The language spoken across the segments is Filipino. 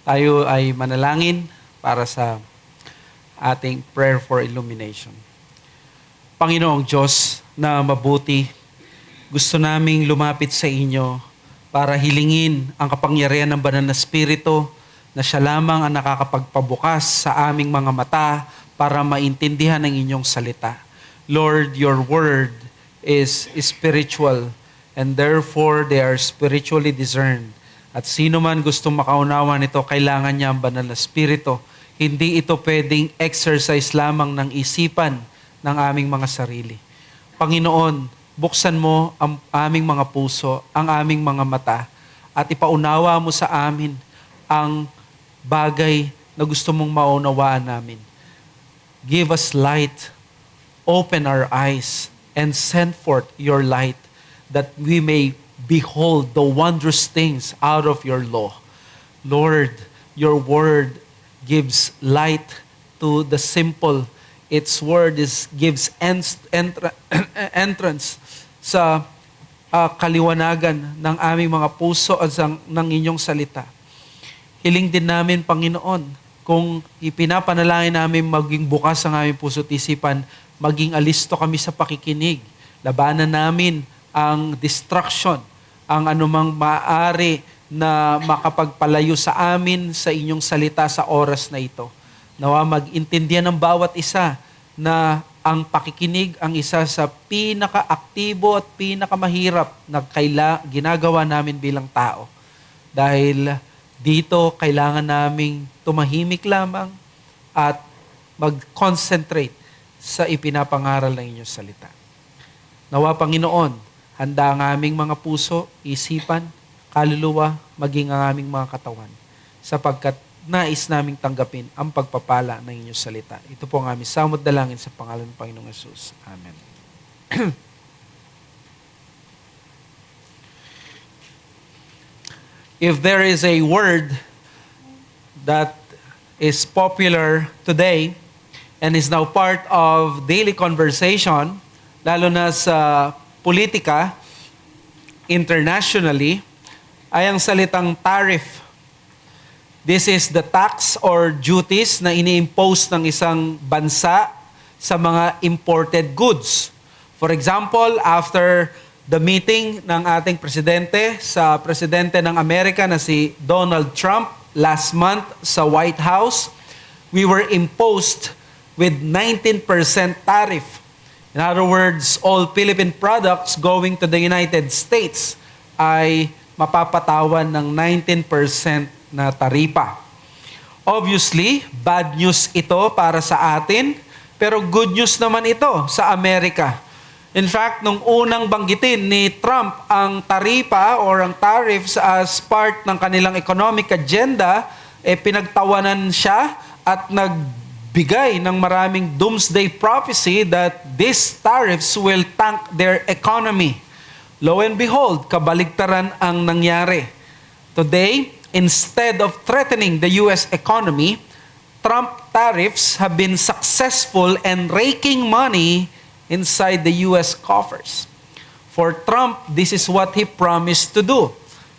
Tayo ay manalangin para sa ating prayer for illumination. Panginoong Diyos na mabuti, gusto naming lumapit sa inyo para hilingin ang kapangyarihan ng banal na Espiritu na siya lamang ang nakakapagpabukas sa aming mga mata para maintindihan ang inyong salita. Lord, your word is spiritual and therefore they are spiritually discerned. At sino man gustong makaunawa nito, kailangan niya ang banal na Espiritu. Hindi ito pwedeng exercise lamang ng isipan ng aming mga sarili. Panginoon, buksan mo ang aming mga puso, ang aming mga mata, at ipaunawa mo sa amin ang bagay na gusto mong maunawaan namin. Give us light, open our eyes, and send forth your light that we may behold the wondrous things out of your law. Lord, your word gives light to the simple. Its word gives entrance sa kaliwanagan ng aming mga puso at ng inyong salita. Hiling din namin, Panginoon, kung ipinapanalangin namin maging bukas ang aming puso at isipan, maging alisto kami sa pakikinig. Labanan namin ang distraction, ang anumang maaari na makapagpalayo sa amin sa inyong salita sa oras na ito. Nawa mag-intindihan ng bawat isa na ang pakikinig ang isa sa pinaka-aktibo at pinaka-mahirap na ginagawa namin bilang tao. Dahil dito kailangan naming tumahimik lamang at mag-concentrate sa ipinapangaral ng inyong salita. Nawa, Panginoon, handa ang aming mga puso, isipan, kaluluwa, maging ang aming mga katawan, sapagkat nais naming tanggapin ang pagpapala ng inyong salita. Ito po ang aming samot dalangin sa pangalan ng Panginoong Yesus. Amen. If there is a word that is popular today and is now part of daily conversation, lalo na sa politika, internationally, ay ang salitang tariff. This is the tax or duties na ini-impose ng isang bansa sa mga imported goods. For example, after the meeting ng ating presidente sa presidente ng Amerika na si Donald Trump last month sa White House, we were imposed with 19% tariff. In other words, all Philippine products going to the United States ay mapapatawan ng 19% na taripa. Obviously, bad news ito para sa atin, pero good news naman ito sa Amerika. In fact, nung unang banggitin ni Trump ang taripa or ang tariffs as part ng kanilang economic agenda, pinagtawanan siya at nagbigay ng maraming doomsday prophecy that these tariffs will tank their economy. Lo and behold, kabaligtaran ang nangyari. Today, instead of threatening the U.S. economy, Trump tariffs have been successful and raking money inside the U.S. coffers. For Trump, this is what he promised to do.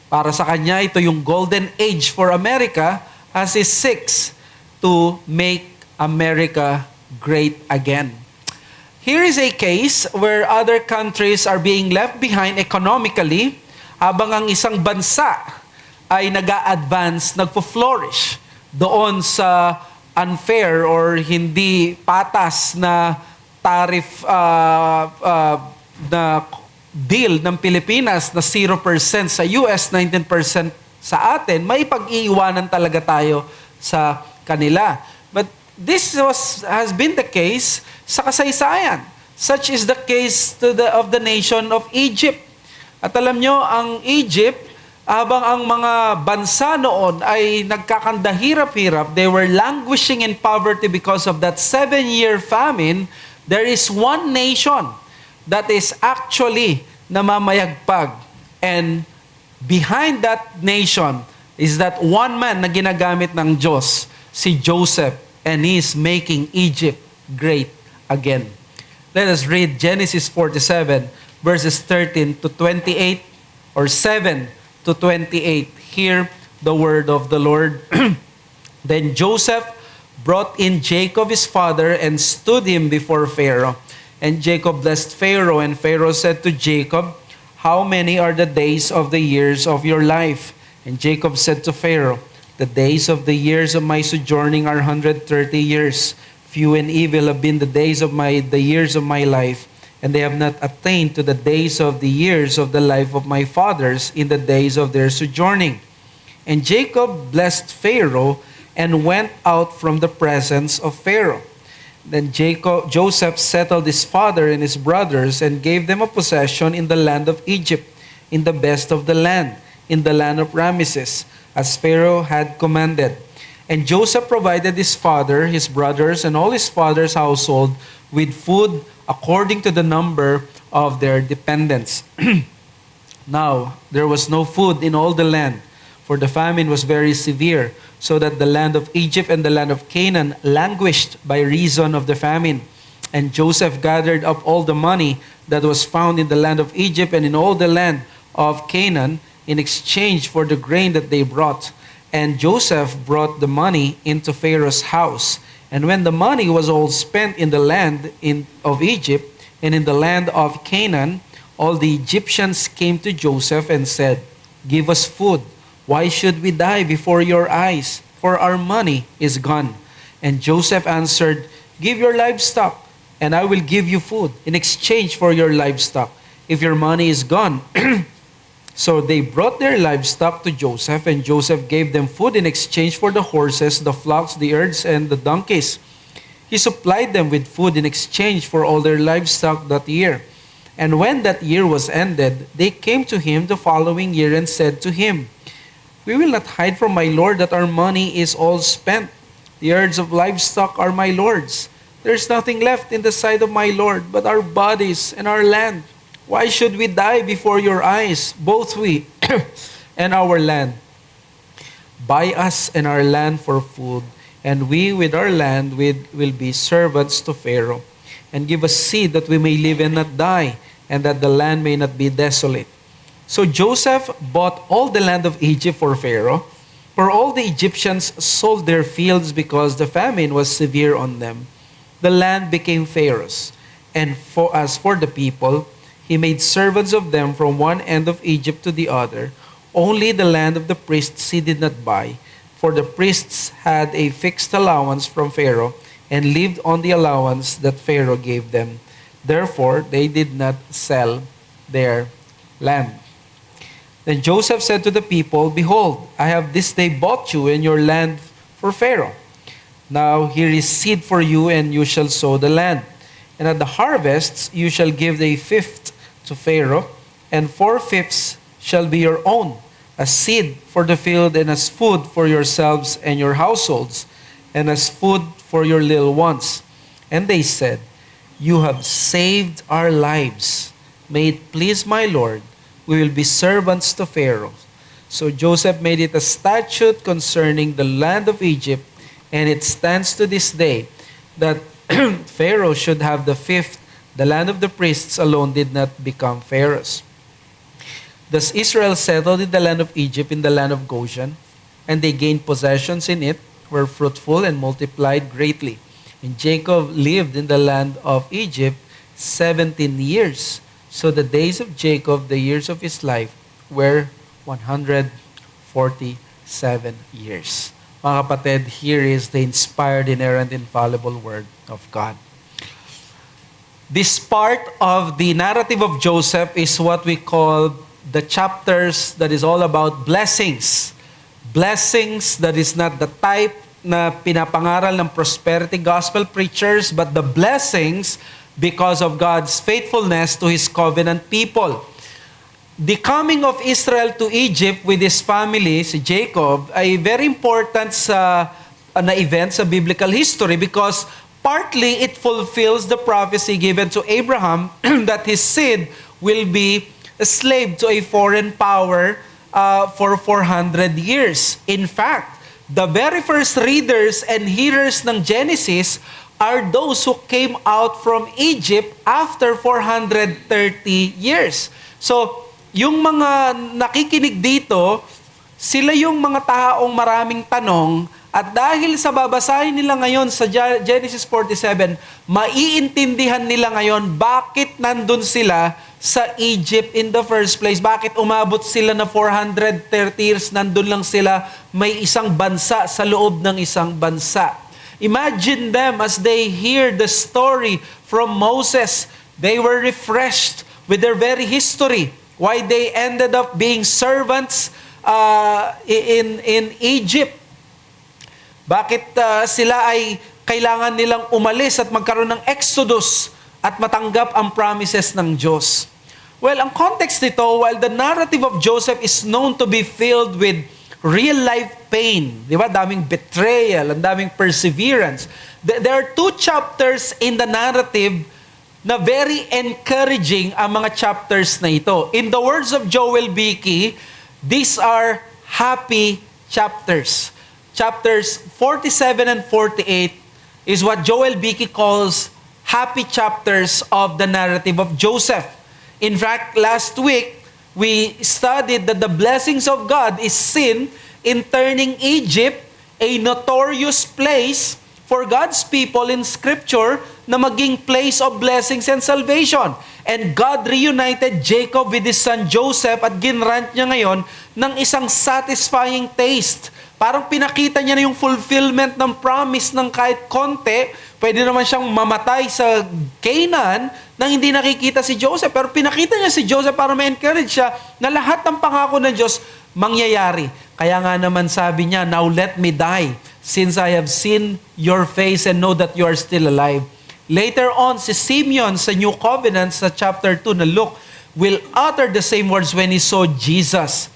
Para sa kanya, ito yung golden age for America as he seeks to make America great again. Here is a case where other countries are being left behind economically habang ang isang bansa ay nag-a-advance, nagpo-flourish doon sa unfair or hindi patas na tariff na deal ng Pilipinas na 0% sa US, 19% sa atin, may pag-iiwanan talaga tayo sa kanila. But this has been the case sa kasaysayan. Such is the case of the nation of Egypt. At alam nyo, ang Egypt, habang ang mga bansa noon ay nagkakandahirap-hirap, they were languishing in poverty because of that 7-year famine, there is one nation that is actually namamayagpag. And behind that nation is that one man na ginagamit ng Diyos, si Joseph, and he is making Egypt great again. Let us read Genesis 47, verses 13 to 28. or 7 to 28. Hear the word of the Lord. Then Joseph brought in Jacob his father and stood him before Pharaoh. And Jacob blessed Pharaoh, and Pharaoh said to Jacob, "How many are the days of the years of your life?" And Jacob said to Pharaoh, "The days of the years of my sojourning are 130 years. Few and evil have been the days of the years of my life, and they have not attained to the days of the years of the life of my fathers in the days of their sojourning." And Jacob blessed Pharaoh and went out from the presence of Pharaoh. Then Joseph settled his father and his brothers and gave them a possession in the land of Egypt, in the best of the land, in the land of Ramesses, as Pharaoh had commanded. And Joseph provided his father, his brothers, and all his father's household with food according to the number of their dependents. Now there was no food in all the land, for the famine was very severe, so that the land of Egypt and the land of Canaan languished by reason of the famine. And Joseph gathered up all the money that was found in the land of Egypt and in all the land of Canaan in exchange for the grain that they brought. And Joseph brought the money into Pharaoh's house. And when the money was all spent in the land of Egypt and in the land of Canaan, all the Egyptians came to Joseph and said, "Give us food. Why should we die before your eyes? For our money is gone." And Joseph answered, "Give your livestock, and I will give you food in exchange for your livestock, if your money is gone." So they brought their livestock to Joseph, and Joseph gave them food in exchange for the horses, the flocks, the herds, and the donkeys. He supplied them with food in exchange for all their livestock that year. And when that year was ended, they came to him the following year and said to him, "We will not hide from my lord that our money is all spent. The herds of livestock are my lord's. There is nothing left in the sight of my lord but our bodies and our land. Why should we die before your eyes, both we and our land? Buy us and our land for food, and we with our land will be servants to Pharaoh. And give us seed that we may live and not die, and that the land may not be desolate." So Joseph bought all the land of Egypt for Pharaoh, for all the Egyptians sold their fields because the famine was severe on them. The land became Pharaoh's, and as for the people, he made servants of them from one end of Egypt to the other. Only the land of the priests he did not buy, for the priests had a fixed allowance from Pharaoh and lived on the allowance that Pharaoh gave them. Therefore, they did not sell their land. Then Joseph said to the people, "Behold, I have this day bought you and your land for Pharaoh. Now here is seed for you, and you shall sow the land. And at the harvests you shall give a fifth to Pharaoh, and 4/5 shall be your own, as seed for the field, and as food for yourselves and your households, and as food for your little ones." And they said, "You have saved our lives. May it please my Lord, we will be servants to Pharaoh." So Joseph made it a statute concerning the land of Egypt, and it stands to this day that Pharaoh should have the fifth. The land of the priests alone did not become Pharaoh's. Thus Israel settled in the land of Egypt, in the land of Goshen, and they gained possessions in it, were fruitful, and multiplied greatly. And Jacob lived in the land of Egypt 17 years. So the days of Jacob, the years of his life, were 147 years. Mga kapatid, here is the inspired, inerrant, infallible Word of God. This part of the narrative of Joseph is what we call the chapters that is all about blessings. Blessings that is not the type na pinapangaral ng prosperity gospel preachers, but the blessings because of God's faithfulness to His covenant people. The coming of Israel to Egypt with his family, si Jacob, ay very important na event sa biblical history because partly it fulfills the prophecy given to Abraham that his seed will be a slave to a foreign power for 400 years. In fact, the very first readers and hearers ng Genesis are those who came out from Egypt after 430 years. So, yung mga nakikinig dito, sila yung mga taong maraming tanong, at dahil sa babasahin nila ngayon sa Genesis 47, maiintindihan nila ngayon bakit nandun sila sa Egypt in the first place. Bakit umabot sila na 430 years, nandun lang sila, may isang bansa sa loob ng isang bansa. Imagine them as they hear the story from Moses. They were refreshed with their very history, why they ended up being servants in Egypt. Bakit sila ay kailangan nilang umalis at magkaroon ng exodus at matanggap ang promises ng Diyos? Well, ang context nito, while the narrative of Joseph is known to be filled with real-life pain, di ba? Daming betrayal, ang daming perseverance. There are 2 chapters in the narrative na very encouraging ang mga chapters na ito. In the words of Joel Beakey, these are happy chapters. Chapters 47 and 48 is what Joel Beakey calls happy chapters of the narrative of Joseph. In fact, last week, we studied that the blessings of God is seen in turning Egypt, a notorious place for God's people in Scripture, na maging place of blessings and salvation. And God reunited Jacob with his son Joseph at ginrant niya ngayon ng isang satisfying taste. Parang pinakita niya na yung fulfillment ng promise ng kahit konti. Pwede naman siyang mamatay sa Canaan nang hindi nakikita si Joseph. Pero pinakita niya si Joseph para ma-encourage siya na lahat ng pangako ng Diyos mangyayari. Kaya nga naman sabi niya, now let me die, since I have seen your face and know that you are still alive. Later on, si Simeon sa New Covenant sa chapter 2 na Luke will utter the same words when he saw Jesus.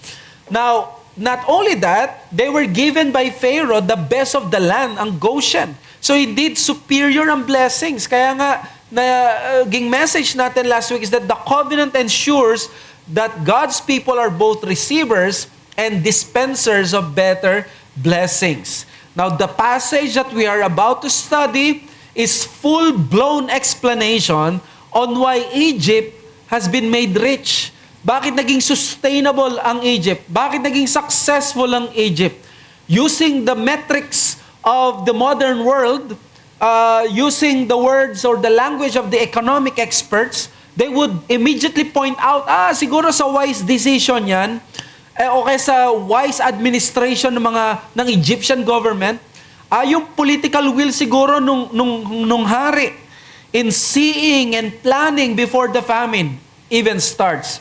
Now, not only that, they were given by Pharaoh the best of the land, ang Goshen. So indeed, superior ang blessings. Kaya nga, naging message natin last week is that the covenant ensures that God's people are both receivers and dispensers of better blessings. Now, the passage that we are about to study is full-blown explanation on why Egypt has been made rich. Bakit naging sustainable ang Egypt? Bakit naging successful ang Egypt? Using the metrics of the modern world, using the words or the language of the economic experts, they would immediately point out, siguro sa wise decision yan, o kaya sa wise administration ng Egyptian government, yung political will siguro nung hari in seeing and planning before the famine even starts.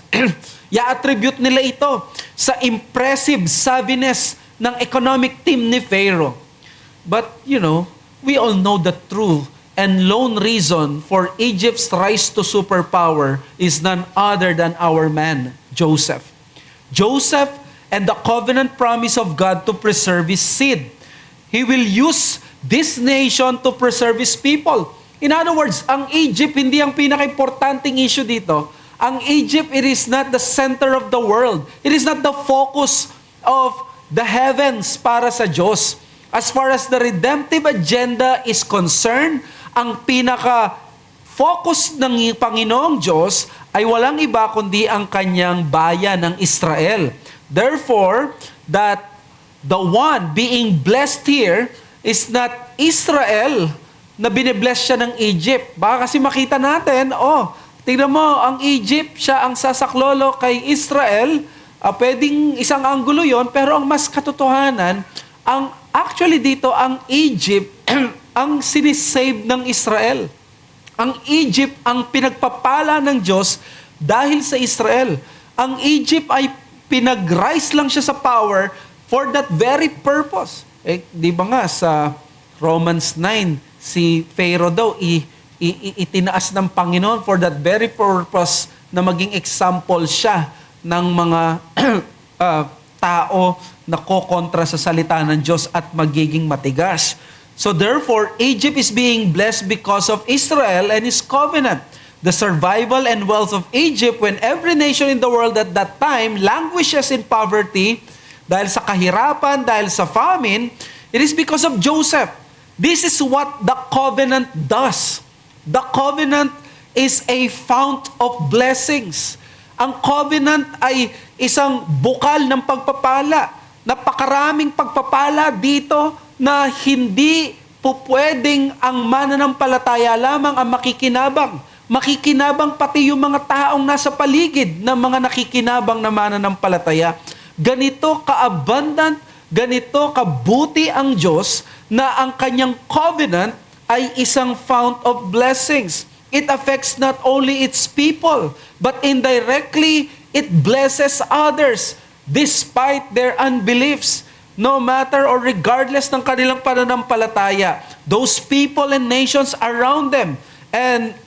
I-attribute nila ito sa impressive savviness ng economic team ni Pharaoh. But, we all know the truth and lone reason for Egypt's rise to superpower is none other than our man, Joseph. Joseph and the covenant promise of God to preserve His seed. He will use this nation to preserve His people. In other words, ang Egypt hindi ang pinaka-importanting issue dito. Ang Egypt, it is not the center of the world. It is not the focus of the heavens para sa Diyos. As far as the redemptive agenda is concerned, ang pinaka-focus ng Panginoong Diyos ay walang iba kundi ang kanyang bayan ng Israel. Therefore, that the one being blessed here is not Israel na binibless siya ng Egypt. Baka kasi makita natin, tingnan mo, ang Egypt, siya ang sasaklolo kay Israel. Pwedeng isang anggulo yon, pero ang mas katotohanan, actually dito, ang Egypt, ang sinisave ng Israel. Ang Egypt, ang pinagpapala ng Diyos dahil sa Israel. Ang Egypt ay pinag-rise lang siya sa power for that very purpose. Di ba nga sa Romans 9, si Pharaoh daw itinaas ng Panginoon for that very purpose na maging example siya ng mga tao na kokontra sa salita ng Diyos at magiging matigas. So therefore, Egypt is being blessed because of Israel and His covenant. The survival and wealth of Egypt when every nation in the world at that time languishes in poverty dahil sa kahirapan, dahil sa famine, it is because of Joseph. This is what the covenant does. The covenant is a fount of blessings. Ang covenant ay isang bukal ng pagpapala. Napakaraming pagpapala dito na hindi pupwedeng ang mananampalataya lamang ang makikinabang. Makikinabang pati yung mga taong nasa paligid ng mga nakikinabang na mananampalataya. Ganito ka-abundant, ganito kabuti ang Diyos na ang kanyang covenant ay isang fount of blessings. It affects not only its people, but indirectly, it blesses others despite their unbeliefs. No matter or regardless ng kanilang pananampalataya, those people and nations around them, and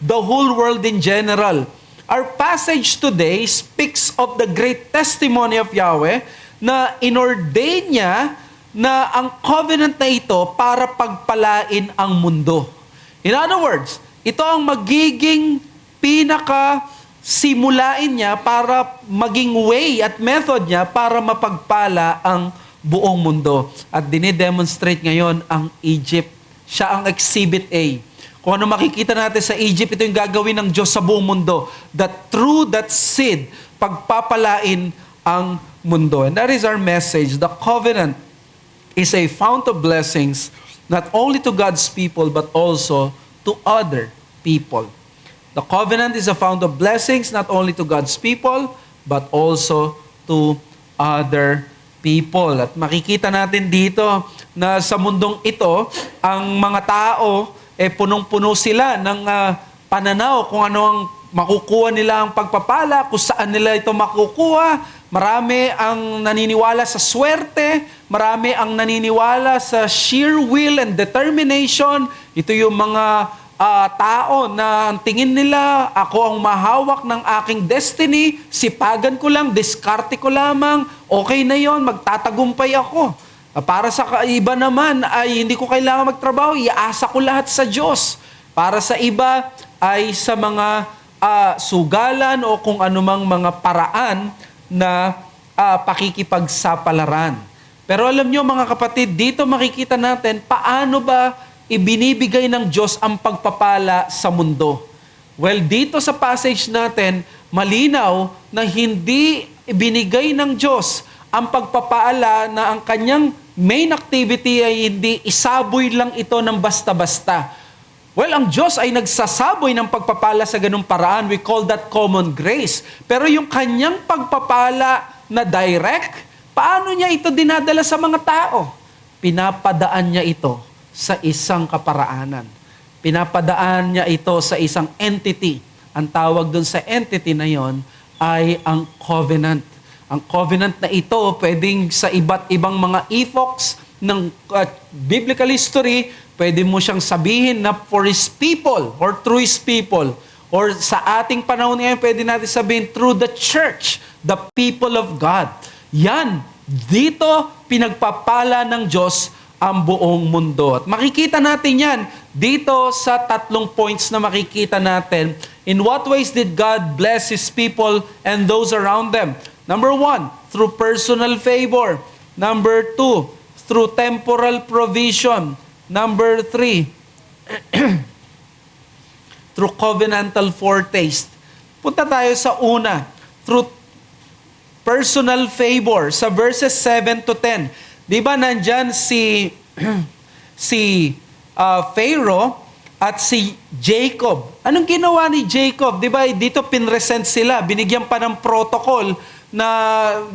the whole world in general. Our passage today speaks of the great testimony of Yahweh na inordain niya na ang covenant na ito para pagpalain ang mundo. In other words, ito ang magiging simulain niya para maging way at method niya para mapagpala ang buong mundo. At dinidemonstrate ngayon ang Egypt. Siya ang exhibit A. Kung ano makikita natin sa Egypt, ito yung gagawin ng Diyos sa buong mundo. That through that seed, pagpapalain ang mundo. And that is our message. The covenant is a fount of blessings, not only to God's people, but also to other people. The covenant is a fount of blessings, not only to God's people, but also to other people. At makikita natin dito na sa mundong ito, ang mga tao, punong-puno sila ng pananaw kung ano ang makukuha nila ang pagpapala, kung saan nila ito makukuha. Marami ang naniniwala sa swerte, marami ang naniniwala sa sheer will and determination. Ito yung mga tao na ang tingin nila, ako ang mahawak ng aking destiny, sipagan ko lang, diskarte ko lamang, okay na yon, magtatagumpay ako. Para sa iba naman ay hindi ko kailangan magtrabaho, iasa ko lahat sa Diyos. Para sa iba ay sa mga sugalan o kung anumang mga paraan na pakikipagsapalaran. Pero alam nyo mga kapatid, dito makikita natin paano ba ibinibigay ng Diyos ang pagpapala sa mundo. Well, dito sa passage natin, malinaw na hindi ibinigay ng Diyos ang pagpapala na ang kanyang main activity ay hindi isaboy lang ito ng basta-basta. Well, ang Diyos ay nagsasaboy ng pagpapala sa ganung paraan. We call that common grace. Pero yung kanyang pagpapala na direct, paano niya ito dinadala sa mga tao? Pinapadaan niya ito sa isang kaparaanan. Pinapadaan niya ito sa isang entity. Ang tawag dun sa entity na yon ay ang covenant. Ang covenant na ito, pwedeng sa iba't ibang mga epochs ng biblical history, pwede mo siyang sabihin na for His people or through His people. Or sa ating panahon ngayon, pwede natin sabihin through the church, the people of God. Yan, dito pinagpapala ng Diyos ang buong mundo. At makikita natin yan dito sa 3 points na makikita natin. In what ways did God bless His people and those around them? Number 1, through personal favor. Number 2, through temporal provision. Number 3, through covenantal foretaste. Punta tayo sa una, through personal favor, sa verses 7 to 10. Di ba nandyan si Pharaoh at si Jacob? Anong ginawa ni Jacob? Di ba dito pinresent sila, binigyan pa ng protocol na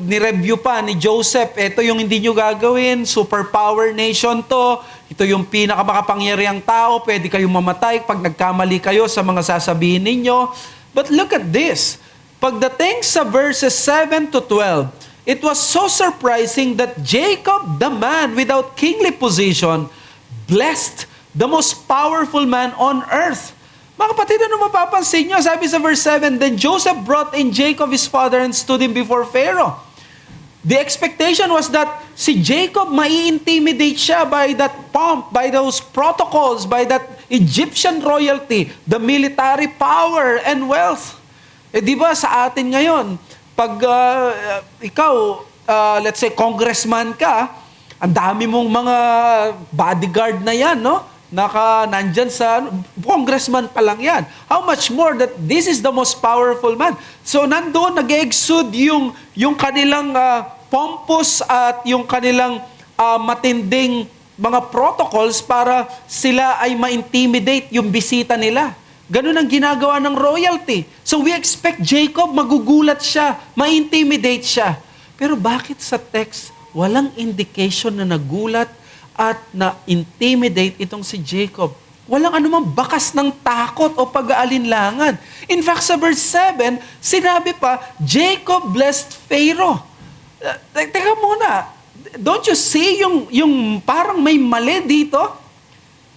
ni-review pa ni Joseph. Ito yung hindi nyo gagawin, superpower nation to, ito yung pinakamakapangyarihang tao, pwede kayong mamatay pag nagkamali kayo sa mga sasabihin ninyo. But look at this. Pagdating sa verses 7 to 12, it was so surprising that Jacob, the man without kingly position, blessed the most powerful man on earth. Mga kapatid, ano mapapansin nyo? Sabi sa verse 7, then Joseph brought in Jacob his father and stood him before Pharaoh. The expectation was that si Jacob mai-intimidate siya by that pomp, by those protocols, by that Egyptian royalty, the military power and wealth. Di ba sa atin ngayon, pag ikaw, let's say congressman ka, ang dami mong mga bodyguard na yan, no? nandyan sa congressman pa lang yan. How much more that this is the most powerful man. So nandoon nag-exude yung kanilang pompous at yung kanilang matinding mga protocols para sila ay ma-intimidate yung bisita nila. Ganun ang ginagawa ng royalty. So we expect Jacob, magugulat siya, ma-intimidate siya. Pero bakit sa text walang indication na nagulat at na-intimidate itong si Jacob? Walang anumang bakas ng takot o pag-aalinlangan. In fact, sa verse 7, sinabi pa, Jacob blessed Pharaoh. Teka muna, don't you see yung parang may mali dito?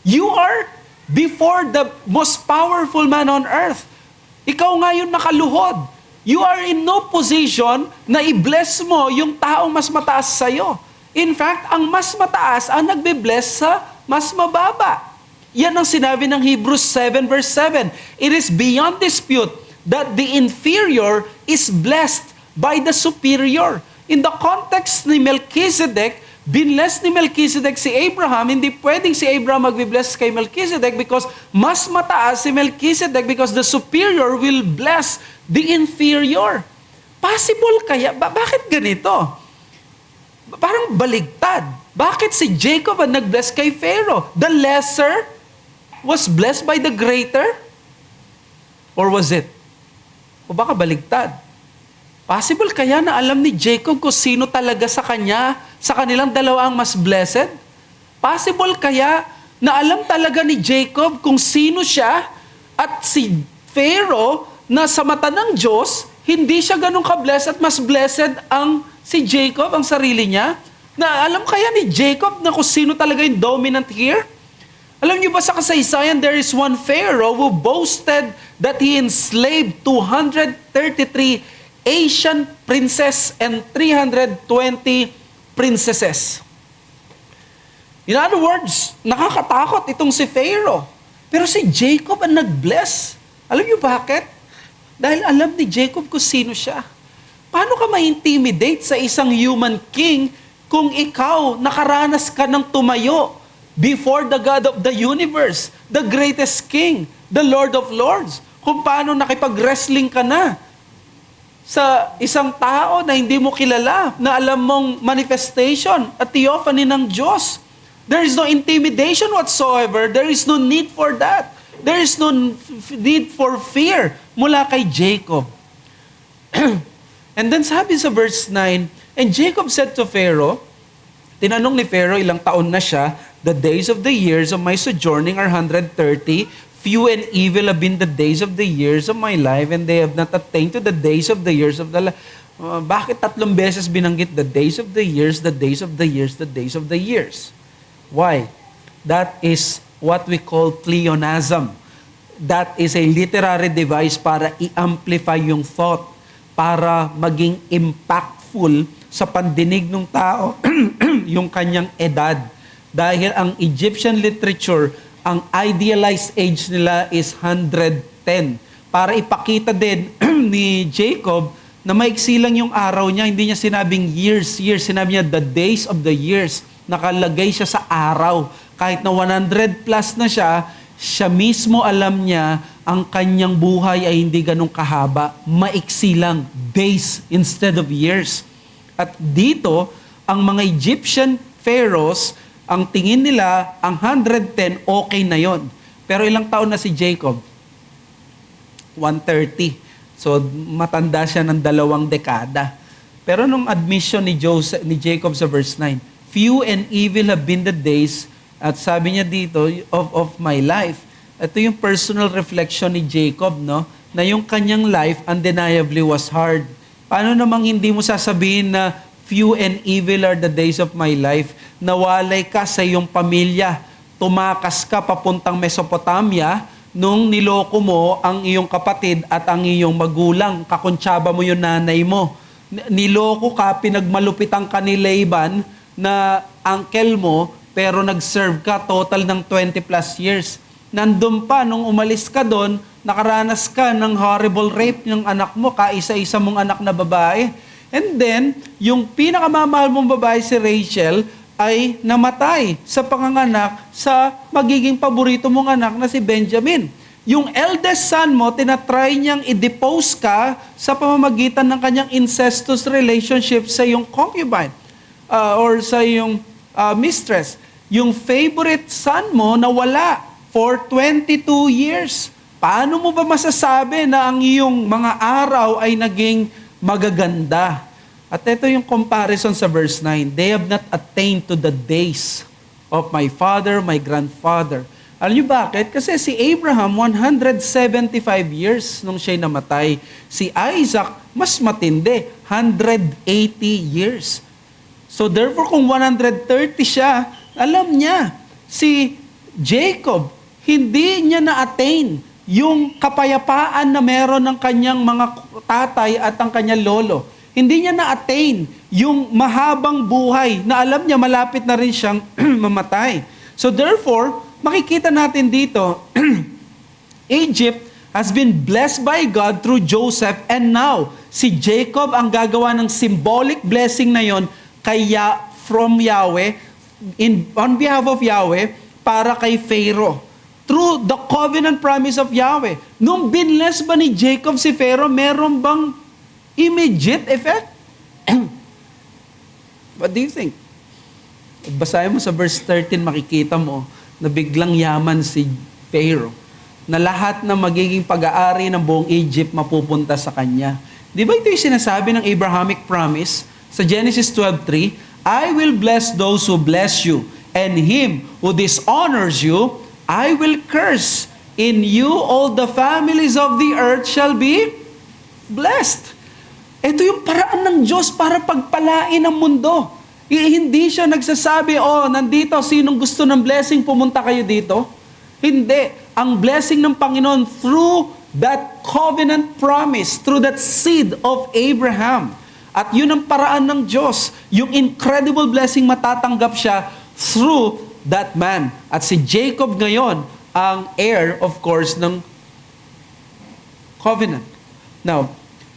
You are before the most powerful man on earth. Ikaw nga yung nakaluhod. You are in no position na i-bless mo yung taong mas mataas sa'yo. In fact, ang mas mataas ang nagbe-bless sa mas mababa. Yan ang sinabi ng Hebrews 7 verse 7. It is beyond dispute that the inferior is blessed by the superior. In the context ni Melchizedek, binless ni Melchizedek si Abraham, hindi pwedeng si Abraham magbe-bless kay Melchizedek because mas mataas si Melchizedek because the superior will bless the inferior. Possible kaya? Bakit ganito? Parang baligtad. Bakit si Jacob ang nag-bless kay Pharaoh? The lesser was blessed by the greater? Or was it? O baka baligtad? Possible kaya na alam ni Jacob kung sino talaga sa kanilang dalawa ang mas blessed? Possible kaya na alam talaga ni Jacob kung sino siya at si Pharaoh na sa mata ng Diyos, hindi siya ganun ka-blessed at mas blessed ang si Jacob, ang sarili niya? Na alam kaya ni Jacob na kung sino talaga yung dominant here? Alam niyo ba sa kasaysayan, there is one Pharaoh who boasted that he enslaved 233 Asian princes and 320 princesses. In other words, nakakatakot itong si Pharaoh. Pero si Jacob ang nag-bless. Alam niyo bakit? Dahil alam ni Jacob kung sino siya. Paano ka ma-intimidate sa isang human king kung ikaw nakaranas ka ng tumayo before the God of the universe, the greatest king, the Lord of lords? Kung paano nakipag-wrestling ka na sa isang tao na hindi mo kilala, na alam mong manifestation at theophany ng Diyos. There is no intimidation whatsoever. There is no need for that. There is no need for fear mula kay Jacob. And then sabi sa verse 9, and Jacob said to Pharaoh, tinanong ni Pharaoh ilang taon na siya, the days of the years of my sojourning are 130, few and evil have been the days of the years of my life, and they have not attained to the days of the years of the life. Bakit 3 beses binanggit the days of the years, the days of the years, the days of the years? Why? That is what we call pleonasm. That is a literary device para i-amplify yung thought, para maging impactful sa pandinig ng tao yung kanyang edad. Dahil ang Egyptian literature, ang idealized age nila is 110. Para ipakita din ni Jacob na maiksi lang yung araw niya, hindi niya sinabing years, sinabi niya the days of the years. Nakalagay siya sa araw. Kahit na 100 plus na siya, siya mismo alam niya ang kanyang buhay ay hindi ganun kahaba. Maiksi lang, days instead of years. At dito, ang mga Egyptian pharaohs, ang tingin nila, ang 110, okay na yon. Pero ilang taon na si Jacob? 130. So, matanda siya ng 2 dekada. Pero nung admission ni Jacob sa verse 9, few and evil have been the days, at sabi niya dito, of my life. Ito yung personal reflection ni Jacob, no? Na yung kanyang life undeniably was hard. Paano namang hindi mo sasabihin na few and evil are the days of my life? Nawalay ka sa iyong pamilya, tumakas ka papuntang Mesopotamia, nung niloko mo ang iyong kapatid at ang iyong magulang, kakuntsaba mo yung nanay mo. Niloko ka, pinagmalupitan ka ni Laban na uncle mo, pero nag-serve ka total ng 20 plus years. Nandun pa, nung umalis ka doon, nakaranas ka ng horrible rape ng anak mo, kaisa-isa mong anak na babae. And then, yung pinakamamahal mong babae si Rachel, ay namatay sa panganganak sa magiging paborito mong anak na si Benjamin. Yung eldest son mo, tinatry niyang i-depose ka sa pamamagitan ng kanyang incestuous relationship sa iyong concubine or sa iyong mistress. Yung favorite son mo nawala for 22 years. Paano mo ba masasabi na ang iyong mga araw ay naging magaganda? At ito yung comparison sa verse 9. They have not attained to the days of my father, my grandfather. Alam niyo bakit? Kasi si Abraham, 175 years nung siya'y namatay. Si Isaac, mas matindi, 180 years. So therefore, kung 130 siya, alam niya, si Jacob, hindi niya na-attain yung kapayapaan na meron ng kanyang mga tatay at ang kanyang lolo. Hindi niya na-attain yung mahabang buhay na alam niya malapit na rin siyang mamatay. So therefore, makikita natin dito, Egypt has been blessed by God through Joseph, and now, si Jacob ang gagawa ng symbolic blessing na yon from Yahweh, on behalf of Yahweh, para kay Pharaoh. Through the covenant promise of Yahweh. Nung binless ba ni Jacob si Pharaoh, meron bang immediate effect? What do you think? Basahin mo sa verse 13, makikita mo na biglang yaman si Pharaoh, na lahat na magiging pag-aari ng buong Egypt mapupunta sa kanya. Di ba ito yung sinasabi ng Abrahamic promise sa Genesis 12:3? I will bless those who bless you, and him who dishonors you, I will curse. In you all the families of the earth shall be blessed. Ito yung paraan ng Diyos para pagpalain ang mundo. Hindi siya nagsasabi, nandito, sinong gusto ng blessing, pumunta kayo dito. Hindi. Ang blessing ng Panginoon through that covenant promise, through that seed of Abraham. At yun ang paraan ng Diyos. Yung incredible blessing matatanggap siya through that man. At si Jacob ngayon, ang heir, of course, ng covenant. Now,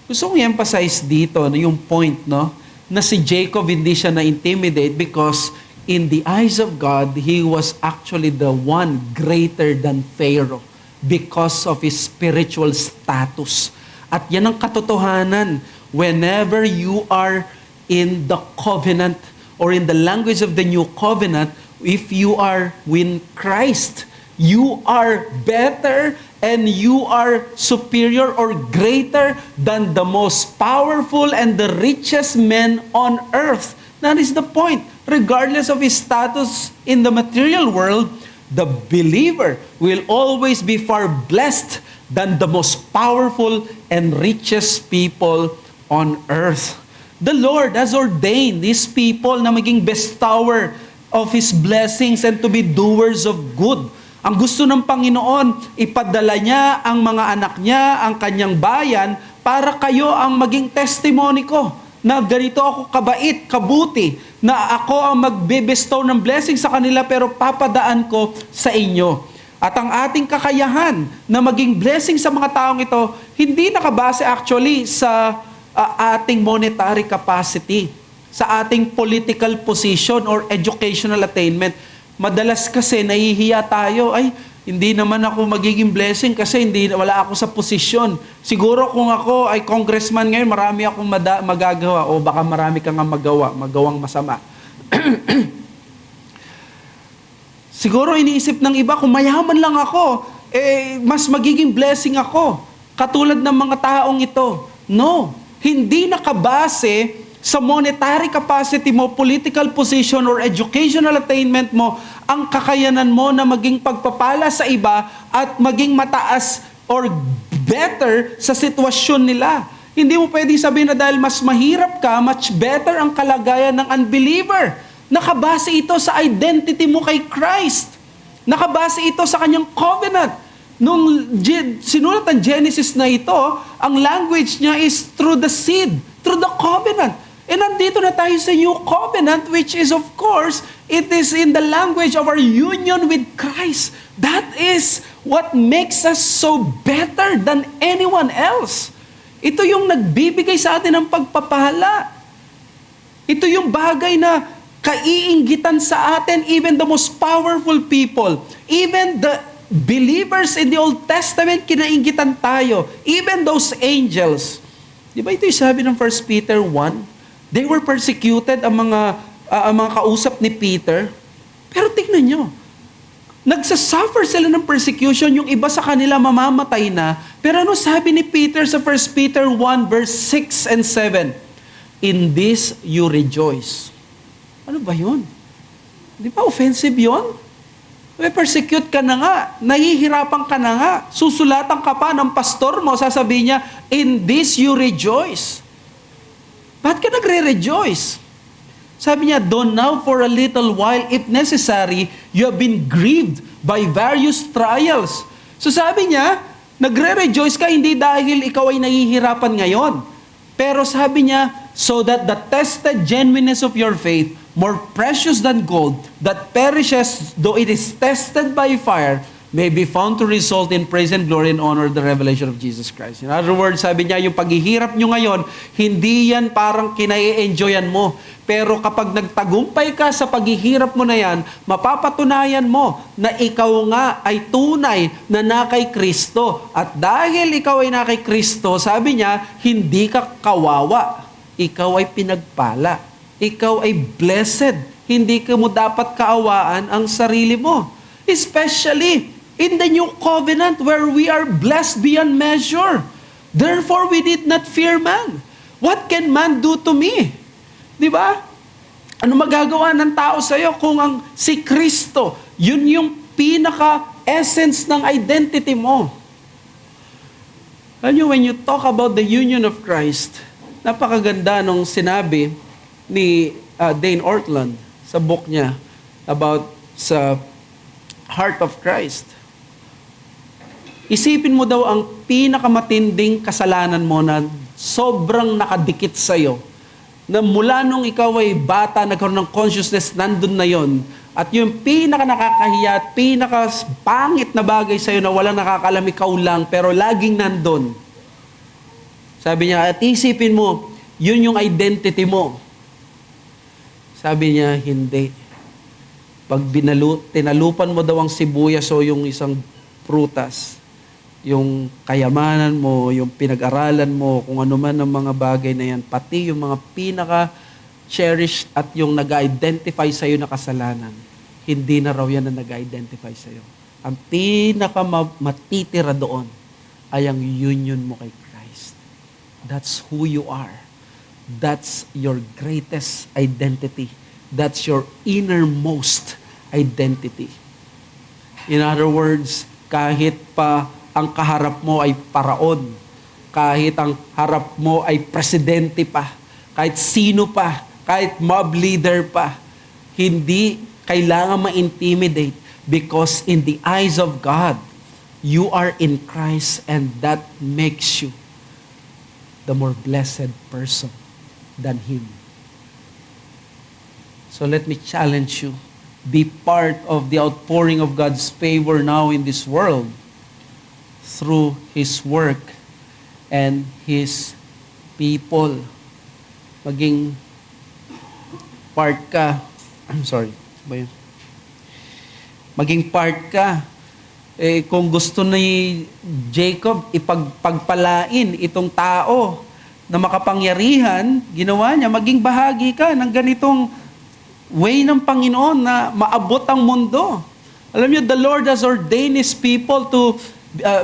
gusto kong i-emphasize dito yung point, no? Na si Jacob hindi siya na-intimidate because in the eyes of God, he was actually the one greater than Pharaoh because of his spiritual status. At yan ang katotohanan whenever you are in the covenant or in the language of the new covenant, if you are with Christ, you are better and you are superior or greater than the most powerful and the richest men on earth. That is the point. Regardless of his status in the material world, the believer will always be far blessed than the most powerful and richest people on earth. The Lord has ordained these people na maging bestower of His blessings and to be doers of good. Ang gusto ng Panginoon, ipadala niya ang mga anak niya, ang kanyang bayan, para kayo ang maging testimony ko na ganito ako kabait, kabuti, na ako ang magbe-bestow ng blessing sa kanila pero papadaan ko sa inyo. At ang ating kakayahan na maging blessing sa mga taong ito, hindi nakabase actually sa ating monetary capacity, sa ating political position or educational attainment. Madalas kasi nahihiya tayo, hindi naman ako magiging blessing kasi wala ako sa posisyon. Siguro kung ako ay congressman ngayon, marami akong magagawa o baka marami kang magawang masama. Siguro iniisip ng iba, kung mayaman lang ako, mas magiging blessing ako. Katulad ng mga taong ito. No, hindi nakabase sa monetary capacity mo, political position, or educational attainment mo, ang kakayanan mo na maging pagpapala sa iba at maging mataas or better sa sitwasyon nila. Hindi mo pwedeng sabihin na dahil mas mahirap ka, much better ang kalagayan ng unbeliever. Nakabase ito sa identity mo kay Christ. Nakabase ito sa kanyang covenant. Nung sinulat ang Genesis na ito, ang language niya is through the seed, through the covenant. And nandito na tayo sa new covenant, which is of course, it is in the language of our union with Christ. That is what makes us so better than anyone else. Ito yung nagbibigay sa atin ng pagpapala. Ito yung bagay na Kaiinggitan sa atin, even the most powerful people, even the believers in the Old Testament, kinainggitan tayo. Even those angels. Di ba ito yung sabi ng 1 Peter 1? They were persecuted, ang mga kausap ni Peter. Pero tingnan nyo, nagsasuffer sila ng persecution, yung iba sa kanila mamamatay na. Pero ano sabi ni Peter sa 1 Peter 1 verse 6 and 7? In this you rejoice. Ano ba yun? Di ba offensive yun? May persecute ka na nga, nahihirapan ka na nga, susulatan ka pa ng pastor mo, sasabihin niya, in this you rejoice. Ba't ka nagre-rejoice? Sabi niya, though now for a little while, if necessary, you have been grieved by various trials. So sabi niya, nagre-rejoice ka hindi dahil ikaw ay nahihirapan ngayon. Pero sabi niya, so that the tested genuineness of your faith, more precious than gold, that perishes though it is tested by fire, may be found to result in praise and glory and honor the revelation of Jesus Christ. In other words, sabi niya, yung paghihirap nyo ngayon, hindi yan parang kinai-enjoyan mo. Pero kapag nagtagumpay ka sa paghihirap mo na yan, mapapatunayan mo na ikaw nga ay tunay na nakay Kristo. At dahil ikaw ay nakay Kristo, sabi niya, hindi ka kawawa. Ikaw ay pinagpala. Ikaw ay blessed. Hindi ka mo dapat kaawaan ang sarili mo. Especially in the new covenant where we are blessed beyond measure. Therefore, we did not fear man. What can man do to me? Di ba? Ano magagawa ng tao sa'yo kung ang si Kristo, yun yung pinaka-essence ng identity mo. Alam nyo, when you talk about the union of Christ, napakaganda nung sinabi ni Dane Ortland sa book niya about sa heart of Christ. Isipin mo daw ang pinakamatinding kasalanan mo na sobrang nakadikit sa'yo, na mula nung ikaw ay bata, nagkaroon ng consciousness, nandun na yon. At yung pinaka-nakakahiya at pinaka-pangit na bagay sa'yo na walang nakakalam, ikaw lang, pero laging nandun. Sabi niya, at isipin mo, yun yung identity mo. Sabi niya, hindi. Pag tinalupan mo daw ang sibuyas o yung isang prutas, yung kayamanan mo, yung pinag-aralan mo, kung ano man ang mga bagay na yan, pati yung mga pinaka-cherished at yung nag-identify sa'yo na kasalanan, hindi na raw yan na nag-identify sa'yo. Ang pinaka-matitira doon ay ang union mo kay Christ. That's who you are. That's your greatest identity. That's your innermost identity. In other words, kahit pa ang kaharap mo ay paraon, kahit ang harap mo ay presidente pa, kahit sino pa, kahit mob leader pa, hindi kailangan ma-intimidate because in the eyes of God, you are in Christ and that makes you the more blessed person than Him. So let me challenge you. Be part of the outpouring of God's favor now in this world through His work and His people. Maging part ka. I'm sorry. Ba yun? Maging part ka. Kung gusto ni Jacob ipagpagpalain itong tao na makapangyarihan, ginawa niya, maging bahagi ka ng ganitong way ng Panginoon na maabot ang mundo. Alam niyo, the Lord has ordained His people to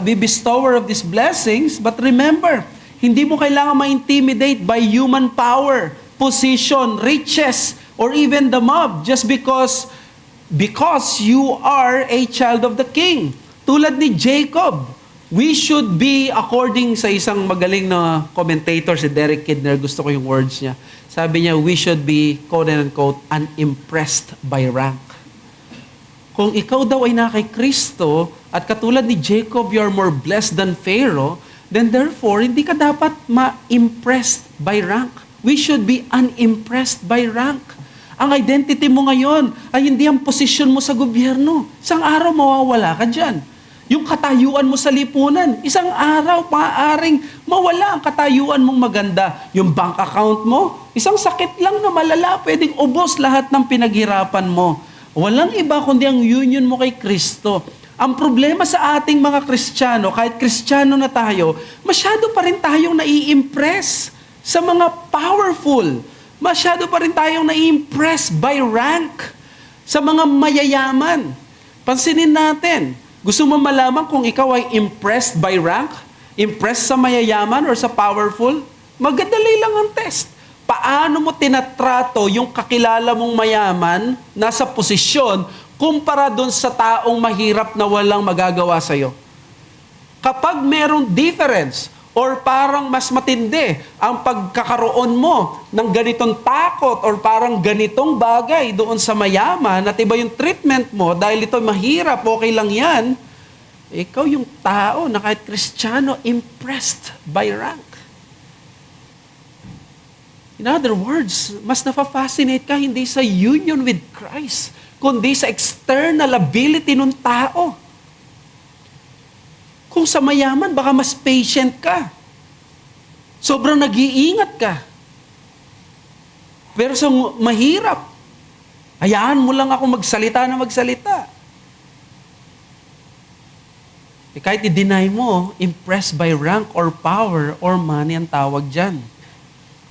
be bestower of these blessings, but remember, hindi mo kailangan ma-intimidate by human power, position, riches, or even the mob just because you are a child of the King. Tulad ni Jacob, we should be, according sa isang magaling na commentator, si Derek Kidner, gusto ko yung words niya. Sabi niya, we should be, quote and unquote, unimpressed by rank. Kung ikaw daw ay na kay Kristo, at katulad ni Jacob, you are more blessed than Pharaoh, then therefore, hindi ka dapat ma-impressed by rank. We should be unimpressed by rank. Ang identity mo ngayon ay hindi ang posisyon mo sa gobyerno. Isang araw mawawala ka dyan. Yung katayuan mo sa lipunan, isang araw, maaaring mawala ang katayuan mong maganda. Yung bank account mo, isang sakit lang na malala, pwedeng ubos lahat ng pinaghirapan mo. Walang iba kundi ang union mo kay Kristo. Ang problema sa ating mga Kristiyano, kahit Kristiyano na tayo, masyado pa rin tayong nai-impress sa mga powerful. Masyado pa rin tayong nai-impress by rank sa mga mayayaman. Pansinin natin, gusto mo malaman kung ikaw ay impressed by rank? Impressed sa mayayaman or sa powerful? Magdali lang ang test. Paano mo tinatrato yung kakilala mong mayaman nasa posisyon kumpara doon sa taong mahirap na walang magagawa sa'yo? Kapag merong difference or parang mas matindi ang pagkakaroon mo ng ganitong takot or parang ganitong bagay doon sa mayaman at iba yung treatment mo dahil ito mahirap, okay lang yan, ikaw yung tao na kahit Kristiyano, impressed by rank. In other words, mas napafascinate ka hindi sa union with Christ, kundi sa external ability ng tao. Kung sa mayaman, baka mas patient ka. Sobrang nag-iingat ka. Pero sa mahirap, hayaan mo lang ako magsalita na magsalita. Kahit i-deny mo, impressed by rank or power or money ang tawag dyan.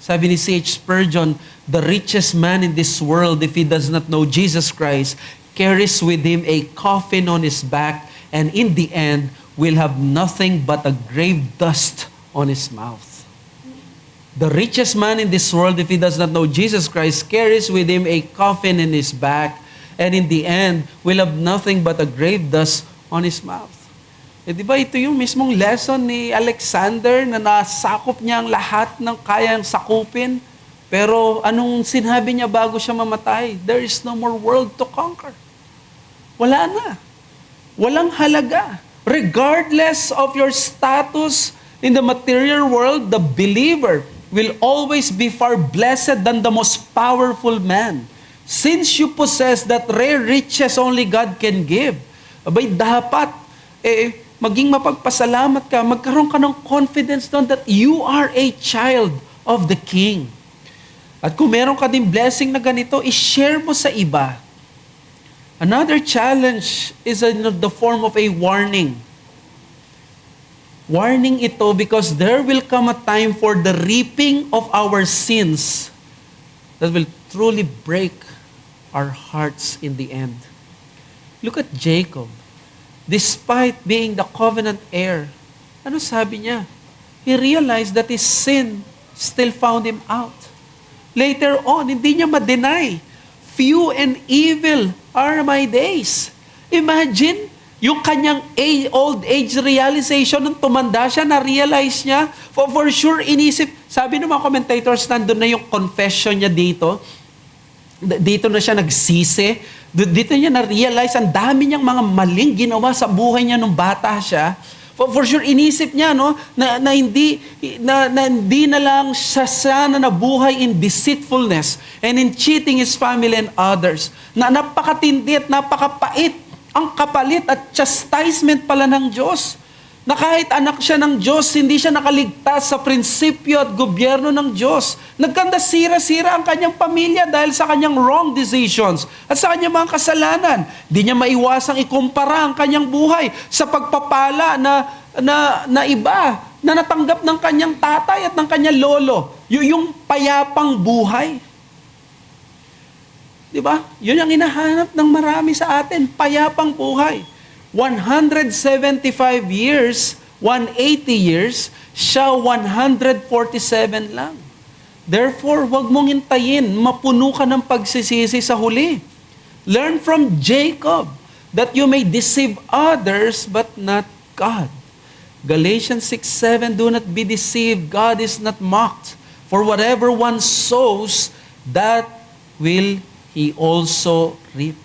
Sabi ni C.H. Spurgeon, the richest man in this world, if he does not know Jesus Christ, carries with him a coffin on his back, and in the end, will have nothing but a grave dust on his mouth. The richest man in this world, if he does not know Jesus Christ, carries with him a coffin in his back, and in the end, will have nothing but a grave dust on his mouth. Di ba ito yung mismong lesson ni Alexander na nasakop niya ang lahat ng kayang sakupin? Pero anong sinabi niya bago siya mamatay? There is no more world to conquer. Wala na. Walang halaga. Regardless of your status in the material world, the believer will always be far blessed than the most powerful man. Since you possess that rare riches only God can give, abay dapat, maging mapagpasalamat ka, magkaroon ka ng confidence doon that you are a child of the King. At kung meron ka din blessing na ganito, i-share mo sa iba. Another challenge is in the form of a warning. Warning ito because there will come a time for the reaping of our sins that will truly break our hearts in the end. Look at Jacob. Despite being the covenant heir, ano sabi niya? He realized that his sin still found him out. Later on, hindi niya ma-deny. Few and evil are my days. Imagine, yung kanyang old age realization, nung tumanda siya, na-realize niya, for sure, inisip, sabi ng mga commentators, nandun na yung confession niya dito. Dito na siya nagsisi. Dito niya na-realize, ang dami niyang mga maling ginawa sa buhay niya nung bata siya. For sure, inisip niya, no, na hindi na lang siya sana nabuhay in deceitfulness and in cheating his family and others. Na napakatindi at napakapait ang kapalit at chastisement pala ng Diyos. Na kahit anak siya ng Diyos, hindi siya nakaligtas sa prinsipyo at gobyerno ng Diyos. Nagkanda sira-sira ang kanyang pamilya dahil sa kanyang wrong decisions at sa kanyang mga kasalanan. Di niya maiwasang ikumpara ang kanyang buhay sa pagpapala na iba na natanggap ng kanyang tatay at ng kanyang lolo. Yung payapang buhay. Di ba? Yun ang hinahanap ng marami sa atin, payapang buhay. 175 years, 180 years, siya 147 lang. Therefore, wag mong hintayin, mapuno ka ng pagsisisi sa huli. Learn from Jacob that you may deceive others but not God. Galatians 6:7, do not be deceived, God is not mocked. For whatever one sows, that will he also reap.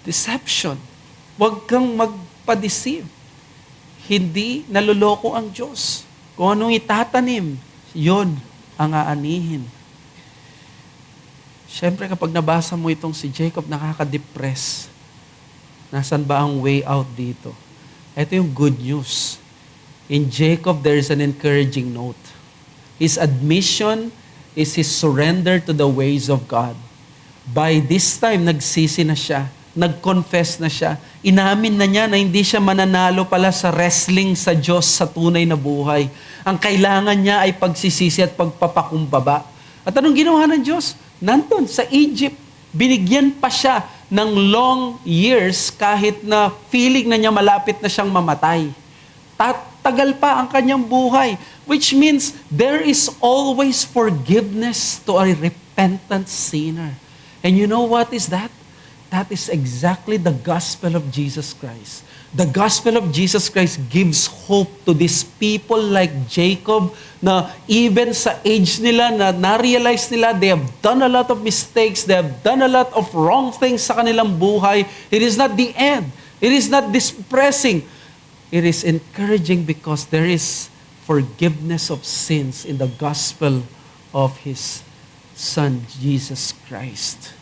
Deception. Huwag kang magpa-deceive. Hindi naluloko ang Diyos. Kung anong itatanim, yun ang aanihin. Siyempre kapag nabasa mo itong si Jacob, nakaka-depress. Nasaan ba ang way out dito? Ito yung good news. In Jacob, there is an encouraging note. His admission is his surrender to the ways of God. By this time, nagsisi na siya. Nag-confess na siya. Inamin na niya na hindi siya mananalo pala sa wrestling sa Diyos sa tunay na buhay. Ang kailangan niya ay pagsisisi at pagpapakumbaba. At anong ginawa ng Diyos? Nandun, sa Egypt. Binigyan pa siya ng long years kahit na feeling na niya malapit na siyang mamatay. Tagal pa ang kanyang buhay. Which means there is always forgiveness to a repentant sinner. And you know what is that? That is exactly the gospel of Jesus Christ. The gospel of Jesus Christ gives hope to these people like Jacob na even sa age nila na na-realize nila they have done a lot of mistakes, they have done a lot of wrong things sa kanilang buhay. It is not the end. It is not depressing. It is encouraging because there is forgiveness of sins in the gospel of His Son, Jesus Christ.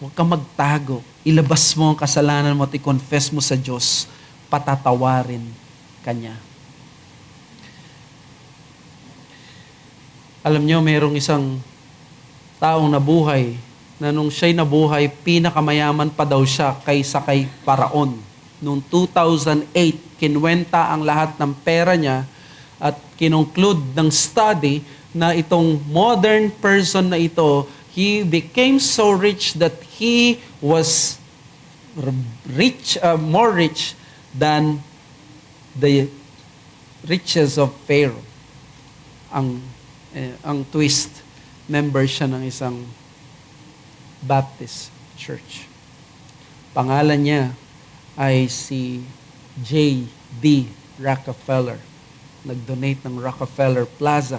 Huwag kang magtago. Ilabas mo ang kasalanan mo at i-confess mo sa Diyos. Patatawarin Kanya. Alam niyo, mayroong isang taong nabuhay na nung siya'y nabuhay, pinakamayaman pa daw siya kaysa kay Paraon. Noong 2008, kinwenta ang lahat ng pera niya at kinongclude ng study na itong modern person na ito, he became so rich that he was more rich than the riches of Pharaoh. Ang twist, member siya ng isang Baptist church. Pangalan niya ay si J.D. Rockefeller. Nag-donate ng Rockefeller Plaza.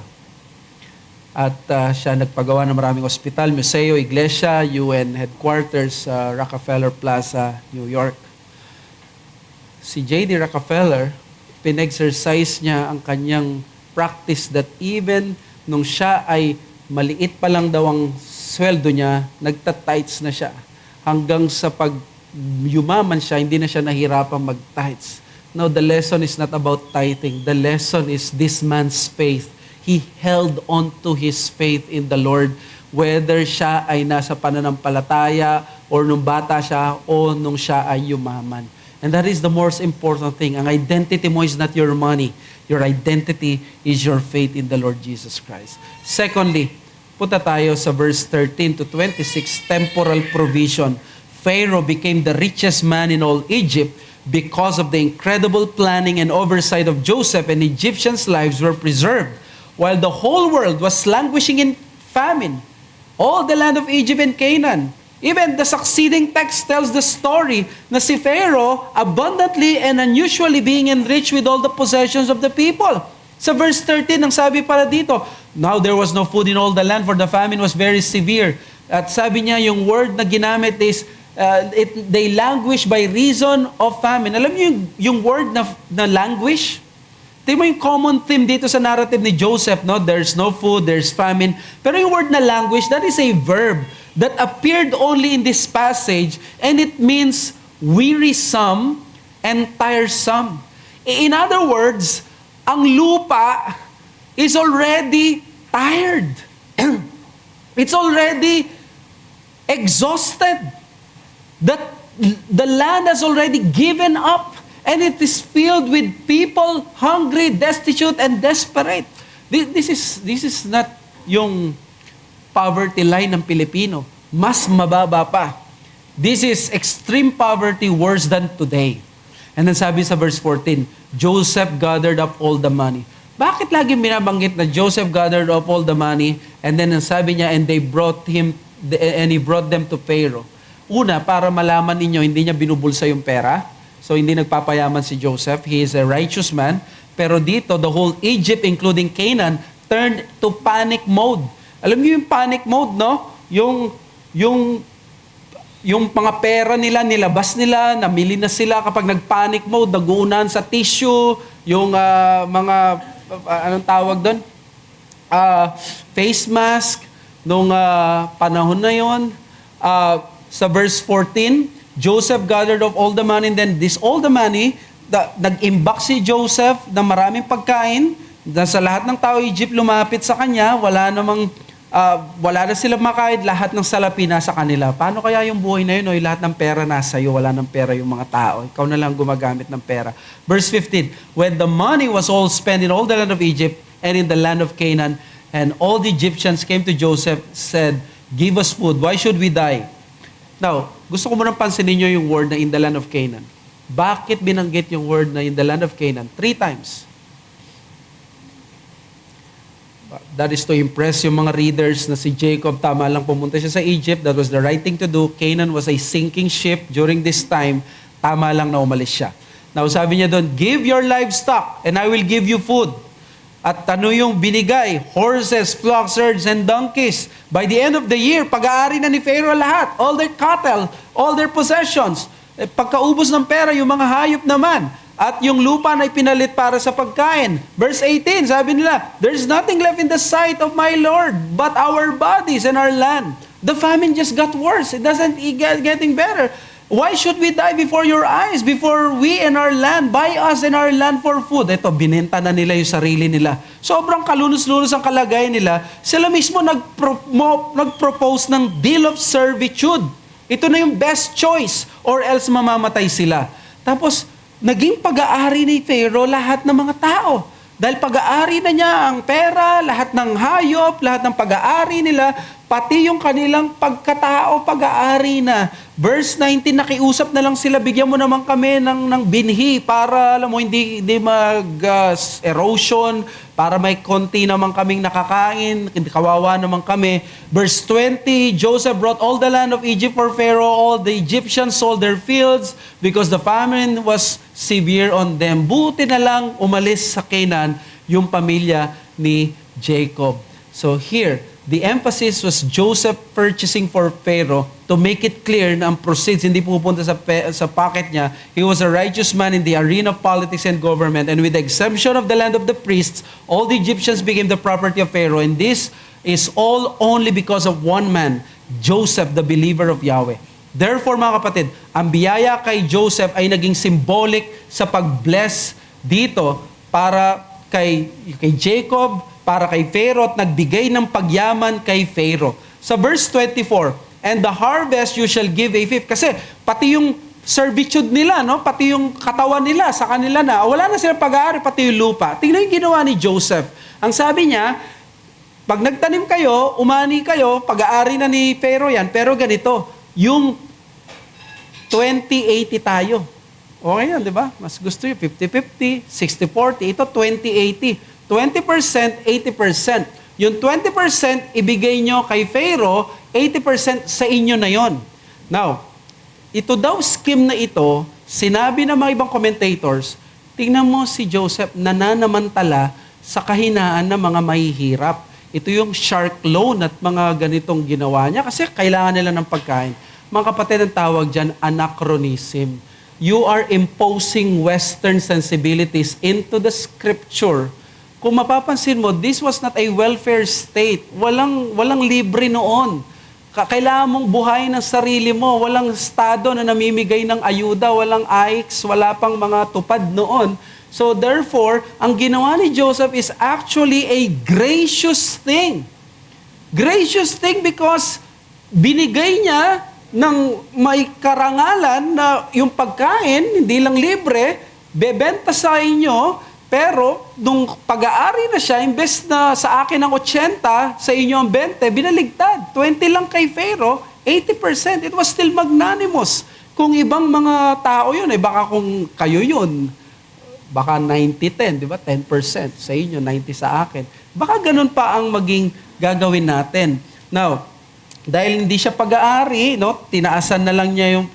At siya nagpagawa ng maraming ospital, museo, iglesia, UN headquarters sa Rockefeller Plaza, New York. Si J.D. Rockefeller, pinexercise niya ang kanyang practice that even nung siya ay maliit pa lang daw ang sweldo niya, nagta-tithes na siya. Hanggang sa pag yumaman siya, hindi na siya nahirapang mag-tithes. No, the lesson is not about tithing. The lesson is this man's faith. He held on to his faith in the Lord, whether siya ay nasa pananampalataya or nung bata siya o nung siya ay yumaman. And that is the most important thing. Ang identity mo is not your money. Your identity is your faith in the Lord Jesus Christ. Secondly, punta tayo sa verse 13 to 26, temporal provision. Pharaoh became the richest man in all Egypt because of the incredible planning and oversight of Joseph, and Egyptians' lives were preserved, while the whole world was languishing in famine. All the land of Egypt and Canaan. Even the succeeding text tells the story na si Pharaoh abundantly and unusually being enriched with all the possessions of the people. Sa verse 13, ang sabi pala dito, now there was no food in all the land for the famine was very severe. At sabi niya, yung word na ginamit is, they languish by reason of famine. Alam niyo yung word na languish? Tingnan mo yung common theme dito sa narrative ni Joseph, no? There's no food, there's famine. Pero yung word na languish, that is a verb that appeared only in this passage, and it means wearisome and tiresome. In other words, ang lupa is already tired. It's already exhausted. The land has already given up. And it is filled with people hungry, destitute, and desperate. This is not yung poverty line ng Pilipino. Mas mababa pa. This is extreme poverty worse than today. And then sabi sa verse 14, Joseph gathered up all the money. Bakit lagi binabanggit na Joseph gathered up all the money, and then sabi niya, and he brought them to Pharaoh. Una, para malaman ninyo, hindi niya binubulsa yung pera. So, hindi nagpapayaman si Joseph. He is a righteous man. Pero dito, the whole Egypt, including Canaan, turned to panic mode. Alam niyo yung panic mode, no? Yung mga pera nila, nilabas nila, namili na sila kapag nag-panic mode, naguunan sa tissue, yung mga, anong tawag doon? Face mask, nung panahon na yon. Sa verse 14, Joseph gathered of all the money, and then all the money, nag-imbak si Joseph ng maraming pagkain, sa lahat ng tao Egypt lumapit sa kanya, wala na sila makain, lahat ng salapi nasa kanila. Paano kaya yung buhay na yun? O lahat ng pera nasa iyo, wala ng pera yung mga tao. Ikaw na lang gumagamit ng pera. Verse 15, when the money was all spent in all the land of Egypt and in the land of Canaan, and all the Egyptians came to Joseph, said, give us food, why should we die? Now, gusto ko munang pansinin nyo yung word na in the land of Canaan. Bakit binanggit yung word na in the land of Canaan? 3 times. That is to impress yung mga readers na si Jacob, tama lang pumunta siya sa Egypt. That was the right thing to do. Canaan was a sinking ship during this time. Tama lang na umalis siya. Now, sabi niya doon, give your livestock and I will give you food. At ano yung binigay? Horses, flocks, herds, and donkeys. By the end of the year, pag-aari na ni Pharaoh lahat. All their cattle, all their possessions. Pagkaubos ng pera, yung mga hayop naman. At yung lupa na ipinalit para sa pagkain. Verse 18, sabi nila, there's nothing left in the sight of my Lord but our bodies and our land. The famine just got worse. It doesn't getting better. Why should we die before your eyes, before we and our land, buy us and our land for food? Ito, binenta na nila yung sarili nila. Sobrang kalunos-lunos ang kalagayan nila. Sila mismo nag-propose ng deal of servitude. Ito na yung best choice or else mamamatay sila. Tapos, naging pag-aari ni Pharaoh lahat ng mga tao. Dahil pag-aari na niya ang pera, lahat ng hayop, lahat ng pag-aari nila, pati yung kanilang pagkatao, pag-aari na. Verse 19, nakiusap na lang sila, bigyan mo naman kami ng binhi para, alam mo, hindi mag-erosion, para may konti naman kaming nakakain, kawawa naman kami. Verse 20, Joseph brought all the land of Egypt for Pharaoh, all the Egyptians sold their fields because the famine was severe on them. Buti na lang umalis sa Canaan yung pamilya ni Jacob. So here, the emphasis was Joseph purchasing for Pharaoh to make it clear na ang proceeds hindi pupunta sa pocket niya. He was a righteous man in the arena of politics and government, and with the exemption of the land of the priests, all the Egyptians became the property of Pharaoh, and this is all only because of one man, Joseph, the believer of Yahweh. Therefore, mga kapatid, ang biyaya kay Joseph ay naging symbolic sa pag-bless dito para kay Jacob, para kay Pharaoh, at nagbigay ng pagyaman kay Pharaoh. Sa verse 24, and the harvest you shall give a fifth. Kasi pati yung servitude nila, no? Pati yung katawan nila sa kanila na, wala na silang pag-aari, pati yung lupa. Tingnan yung ginawa ni Joseph. Ang sabi niya, pag nagtanim kayo, umani kayo, pag-aari na ni Pharaoh yan, pero ganito, yung 20-80 tayo. Okay yan, di ba? Mas gusto yung 50-50, 60-40, ito 20-80. 20%, 80%. Yung 20% ibigay nyo kay Pharaoh, 80% sa inyo na yon. Now, ito daw scheme na ito, sinabi ng mga ibang commentators, tingnan mo si Joseph nananamantala sa kahinaan ng mga mahihirap. Ito yung shark loan at mga ganitong ginawa niya kasi kailangan nila ng pagkain. Mga kapatid, ang tawag dyan, anachronism. You are imposing Western sensibilities into the scripture. Kung mapapansin mo, this was not a welfare state. Walang libre noon. Kailangan mong buhayin ng sarili mo. Walang estado na namimigay ng ayuda. Walang AICS. Wala pang mga tupad noon. So therefore, ang ginawa ni Joseph is actually a gracious thing. Gracious thing because binigay niya ng may karangalan na yung pagkain, hindi lang libre, bebenta sa inyo. Pero, nung pag-aari na siya, imbes na sa akin ang 80, sa inyo ang 20, binaligtad. 20 lang kay Pharaoh, 80%. It was still magnanimous. Kung ibang mga tao yun, baka kung kayo yun, baka 90-10, di ba? 10% sa inyo, 90 sa akin. Baka ganun pa ang maging gagawin natin. Now, dahil hindi siya pag-aari, no, tinaasan na lang niya yung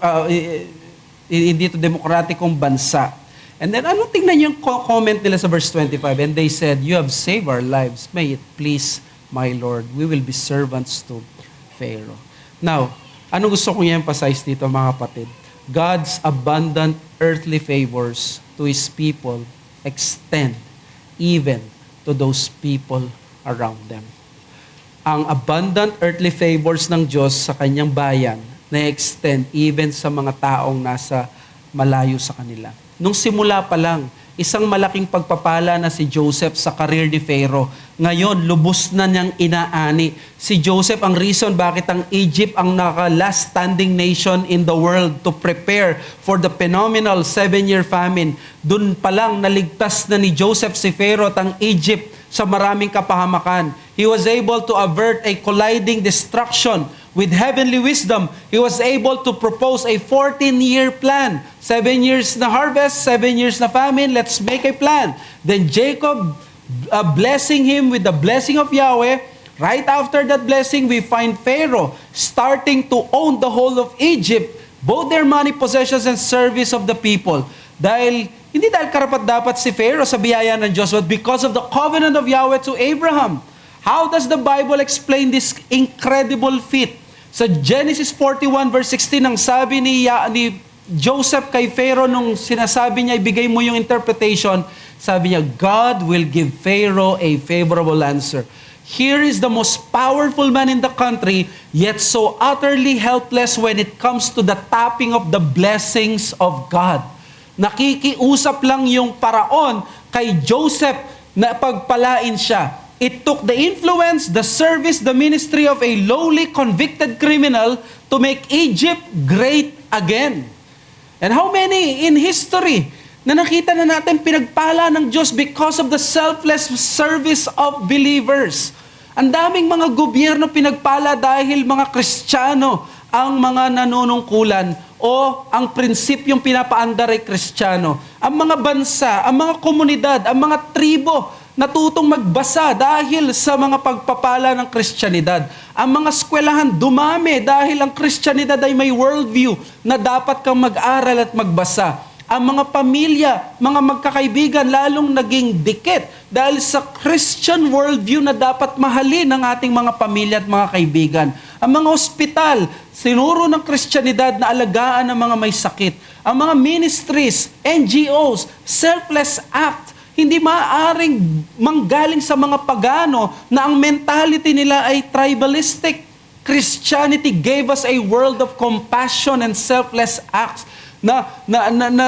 hindi ito demokratikong bansa. And then, tingnan yung comment nila sa verse 25? And they said, you have saved our lives. May it please my Lord. We will be servants to Pharaoh. Now, ano gusto kong i-emphasize dito, mga kapatid? God's abundant earthly favors to His people extend even to those people around them. Ang abundant earthly favors ng Diyos sa kanyang bayan na-extend even sa mga taong nasa malayo sa kanila. Nung simula pa lang, isang malaking pagpapala na si Joseph sa career ni Pharaoh. Ngayon, lubos na niyang inaani. Si Joseph, ang reason bakit ang Egypt ang naka-last standing nation in the world to prepare for the phenomenal 7-year famine. Doon pa lang naligtas na ni Joseph si Pharaoh at ang Egypt sa maraming kapahamakan. He was able to avert a colliding destruction. With heavenly wisdom, he was able to propose a 14-year plan. 7 years na harvest, 7 years na famine, let's make a plan. Then Jacob blessing him with the blessing of Yahweh. Right after that blessing, we find Pharaoh starting to own the whole of Egypt, both their money, possessions, and service of the people. Hindi dahil karapat-dapat si Pharaoh sa biyaya ng Diyos, but because of the covenant of Yahweh to Abraham. How does the Bible explain this incredible feat? Sa Genesis 41 verse 16, ang sabi ni Joseph kay Pharaoh nung sinasabi niya, ibigay mo yung interpretation, sabi niya, God will give Pharaoh a favorable answer. Here is the most powerful man in the country, yet so utterly helpless when it comes to the tapping of the blessings of God. Nakikiusap lang yung paraon kay Joseph na pagpalain siya. It took the influence, the service, the ministry of a lowly convicted criminal to make Egypt great again. And how many in history na nakita na natin pinagpala ng Diyos because of the selfless service of believers? Ang daming mga gobyerno pinagpala dahil mga Kristiyano ang mga nanunungkulan o ang prinsipyong pinapaandar ay Kristiyano. Ang mga bansa, ang mga komunidad, ang mga tribo, natutong magbasa dahil sa mga pagpapala ng Kristyanidad. Ang mga eskwelahan dumami dahil ang Kristyanidad ay may worldview na dapat kang mag-aral at magbasa. Ang mga pamilya, mga magkakaibigan, lalong naging dikit dahil sa Christian worldview na dapat mahalin ng ating mga pamilya at mga kaibigan. Ang mga ospital, sinuro ng Kristyanidad na alagaan ng mga may sakit. Ang mga ministries, NGOs, selfless act, hindi maaaring manggaling sa mga pagano na ang mentality nila ay tribalistic. Christianity gave us a world of compassion and selfless acts na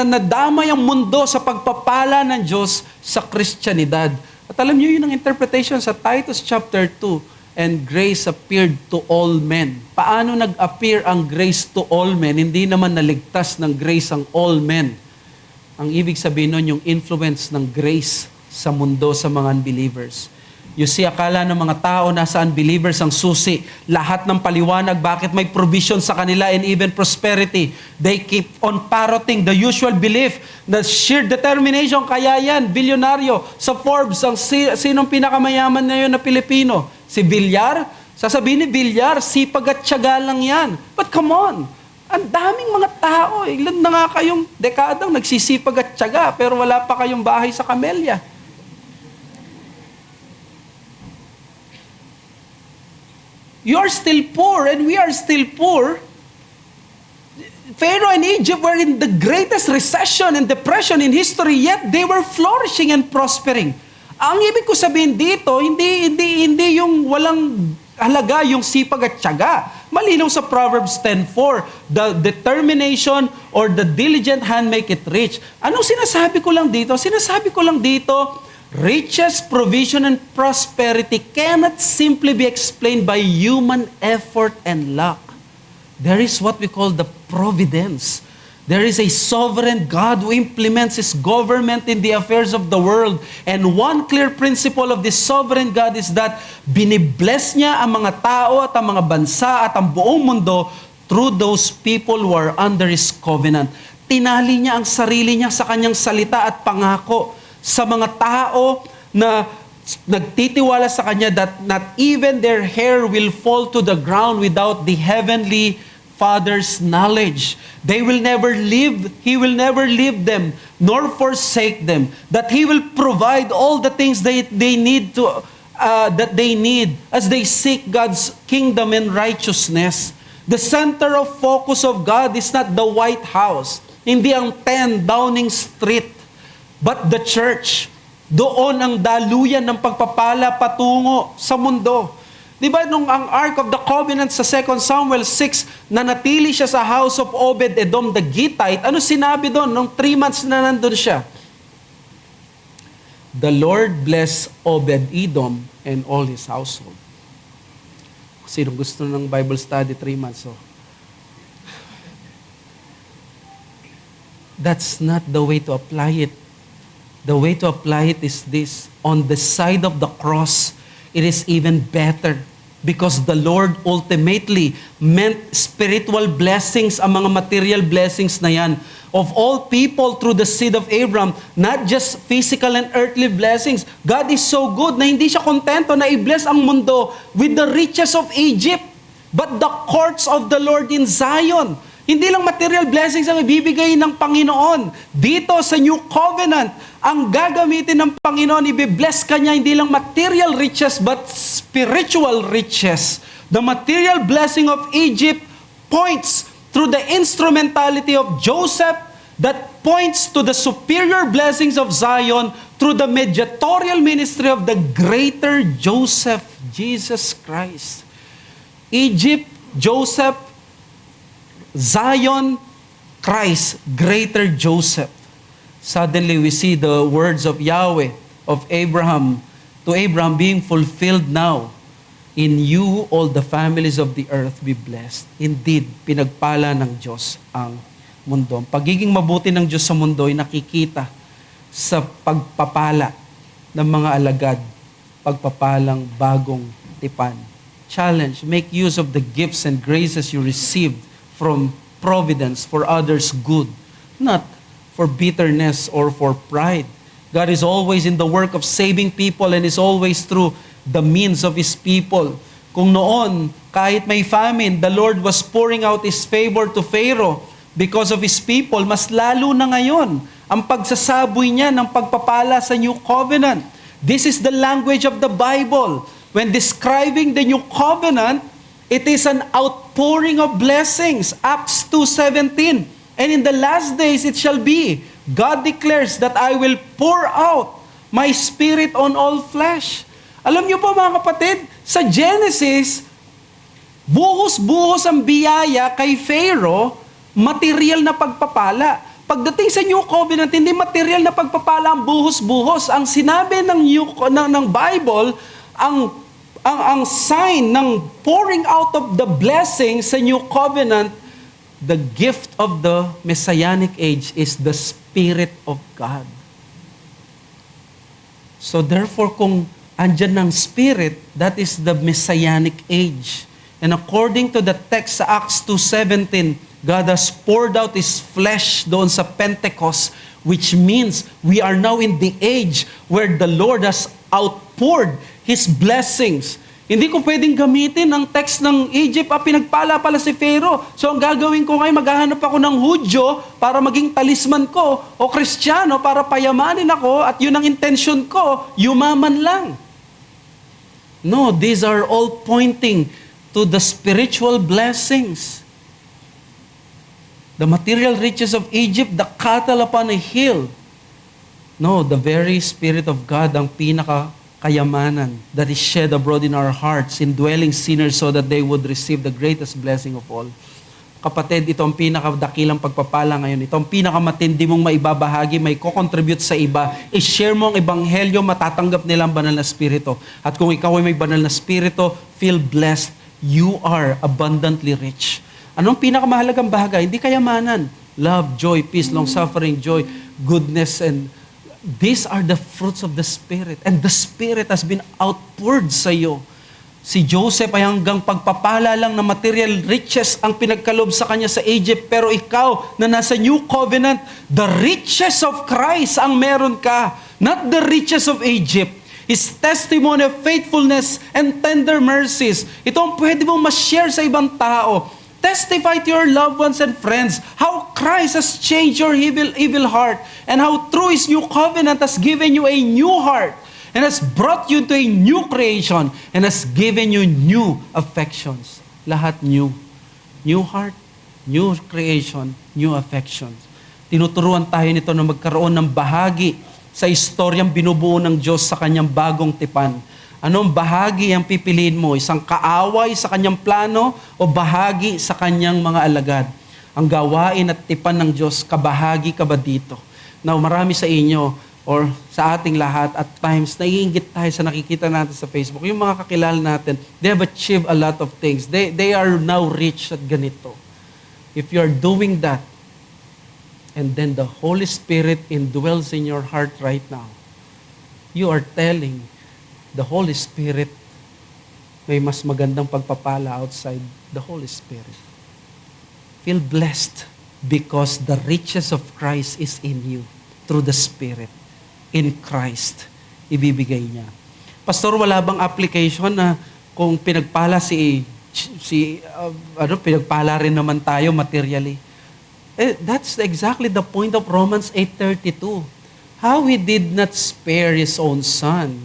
nadamay ang mundo sa pagpapala ng Diyos sa Christianidad. At alam niyo yun ang interpretation sa Titus chapter 2, and grace appeared to all men. Paano nag-appear ang grace to all men? Hindi naman naligtas ng grace ang all men. Ang ibig sabihin nun, yung influence ng grace sa mundo sa mga unbelievers. You see, akala ng mga tao nasa unbelievers ang susi. Lahat ng paliwanag, bakit may provision sa kanila and even prosperity. They keep on parroting the usual belief, the sheer determination, kaya yan, bilyonaryo. Sa Forbes, sinong pinakamayaman ngayon na Pilipino? Si Villar? Sasabihin ni Villar, sipag at tiyaga lang yan. But come on! Ang daming mga tao, ilan na nga kayong dekadang nagsisipag at tiyaga, pero wala pa kayong bahay sa Camellia. You are still poor and we are still poor. Pharaoh and Egypt were in the greatest recession and depression in history, yet they were flourishing and prospering. Ang ibig ko sabihin dito, hindi yung walang halaga yung sipag at tiyaga. Malinaw sa Proverbs 10:4, the determination or the diligent hand make it rich. Anong sinasabi ko lang dito? Sinasabi ko lang dito, riches, provision, and prosperity cannot simply be explained by human effort and luck. There is what we call the providence. There is a sovereign God who implements His government in the affairs of the world. And one clear principle of this sovereign God is that binibless niya ang mga tao at ang mga bansa at ang buong mundo through those people who are under His covenant. Tinali niya ang sarili niya sa kanyang salita at pangako sa mga tao na nagtitiwala sa kanya that not even their hair will fall to the ground without the heavenly Father's knowledge. They will never leave, He will never leave them, nor forsake them. That He will provide all the things they need that they need as they seek God's kingdom and righteousness. The center of focus of God is not the White House, hindi ang 10 Downing Street, but the church. Doon ang daluyan ng pagpapala patungo sa mundo. Di ba nung ang Ark of the Covenant sa 2 Samuel 6, na natili siya sa house of Obed-Edom the Gittite, ano sinabi doon nung 3 months na nandun siya? The Lord bless Obed-Edom and all his household. Sino gusto ng Bible study 3 months? So, that's not the way to apply it. The way to apply it is this. On the side of the cross, it is even better because the Lord ultimately meant spiritual blessings, ang mga material blessings na yan, of all people through the seed of Abraham, not just physical and earthly blessings. God is so good na hindi siya kontento na i-bless ang mundo with the riches of Egypt, but the courts of the Lord in Zion. Hindi lang material blessings ang ibibigay ng Panginoon. Dito sa New Covenant, ang gagamitin ng Panginoon, i-bless ka niya, hindi lang material riches, but spiritual riches. The material blessing of Egypt points through the instrumentality of Joseph that points to the superior blessings of Zion through the mediatorial ministry of the greater Joseph, Jesus Christ. Egypt, Joseph, Zion, Christ, greater Joseph. Suddenly we see the words of Yahweh, of Abraham, to Abraham being fulfilled now. In you, all the families of the earth be blessed. Indeed, pinagpala ng Diyos ang mundo. Ang pagiging mabuti ng Diyos sa mundo ay nakikita sa pagpapala ng mga alagad, pagpapalang bagong tipan. Challenge, make use of the gifts and graces you received from providence for others' good, not for bitterness or for pride. God is always in the work of saving people and is always through the means of His people. Kung noon, kahit may famine, the Lord was pouring out His favor to Pharaoh because of His people, mas lalo na ngayon ang pagsasaboy niya ng pagpapala sa New Covenant. This is the language of the Bible. When describing the New Covenant, it is an outpouring of blessings. Acts 2:17. And in the last days it shall be, God declares that I will pour out my spirit on all flesh. Alam niyo po mga kapatid, sa Genesis, buhos-buhos ang biyaya kay Pharaoh, material na pagpapala. Pagdating sa New Covenant, hindi material na pagpapala ang buhos-buhos. Ang sinabi ng Bible, ang sign ng pouring out of the blessing sa New Covenant, the gift of the Messianic age is the Spirit of God. So therefore, kung andyan ng Spirit, that is the Messianic age. And according to the text sa Acts 2:17, God has poured out His flesh doon sa Pentecost, which means we are now in the age where the Lord has outpoured His blessings. Hindi ko pwedeng gamitin ang text ng Egypt, pinagpala pala si Pharaoh. So ang gagawin ko ngayon, maghahanap ako ng Hudyo para maging talisman ko, o Kristiyano para payamanin ako, at yun ang intention ko, yumaman lang. No, these are all pointing to the spiritual blessings. The material riches of Egypt, the cattle upon a hill. No, the very Spirit of God ang pinaka-kayamanan that is shed abroad in our hearts, indwelling sinners so that they would receive the greatest blessing of all. Kapatid, ito ang pinakadakilang pagpapala ngayon. Ito ang pinakamatindi mong maibabahagi, may ko-contribute sa iba. I-share mo ang ebanghelyo, matatanggap nila ang banal na spirito. At kung ikaw ay may banal na spirito, feel blessed. You are abundantly rich. Anong pinakamahalagang bahagay? Hindi kayamanan. Love, joy, peace, long-suffering, joy, goodness, and these are the fruits of the Spirit. And the Spirit has been outpoured sa iyo. Si Joseph ay hanggang pagpapala lang na material riches ang pinagkalob sa kanya sa Egypt. Pero ikaw na nasa New Covenant, the riches of Christ ang meron ka. Not the riches of Egypt. His testimony of faithfulness and tender mercies. Ito ang pwede mong ma-share sa ibang tao. Testify to your loved ones and friends how Christ has changed your evil heart and how through His new covenant has given you a new heart and has brought you to a new creation and has given you new affections. Lahat new. New heart, new creation, new affections. Tinuturuan tayo nito na magkaroon ng bahagi sa istoryang binubuo ng Diyos sa kanyang bagong tipan. Anong bahagi ang pipiliin mo? Isang kaaway sa kanyang plano o bahagi sa kanyang mga alagad? Ang gawain at tipan ng Diyos, kabahagi ka ba dito? Now, marami sa inyo or sa ating lahat at times, naiinggit tayo sa nakikita natin sa Facebook. Yung mga kakilala natin, they have achieved a lot of things. They are now rich at ganito. If you are doing that, and then the Holy Spirit indwells in your heart right now, you are telling the Holy Spirit may mas magandang pagpapala outside the Holy Spirit. Feel blessed because the riches of Christ is in you through the Spirit. In Christ, ibibigay niya. Pastor, wala bang application na kung pinagpala pinagpala rin naman tayo materially? That's exactly the point of Romans 8:32. How He did not spare His own Son,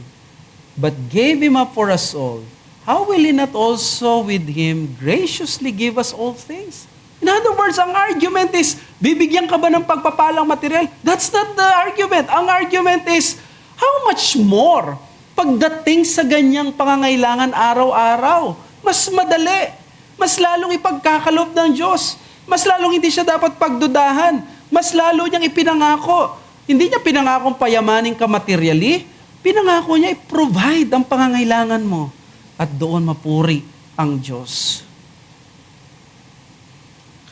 but gave Him up for us all. How will He not also with Him graciously give us all things? In other words, ang argument is, bibigyan ka ba ng pagpapalang material? That's not the argument. Ang argument is, how much more pagdating sa ganyang pangangailangan araw-araw? Mas madali. Mas lalong ipagkakalob ng Diyos. Mas lalong hindi siya dapat pagdudahan. Mas lalo niyang ipinangako. Hindi niya pinangakong payamanin ka materially. Pinangako niya i-provide ang pangangailangan mo. At doon mapuri ang Diyos.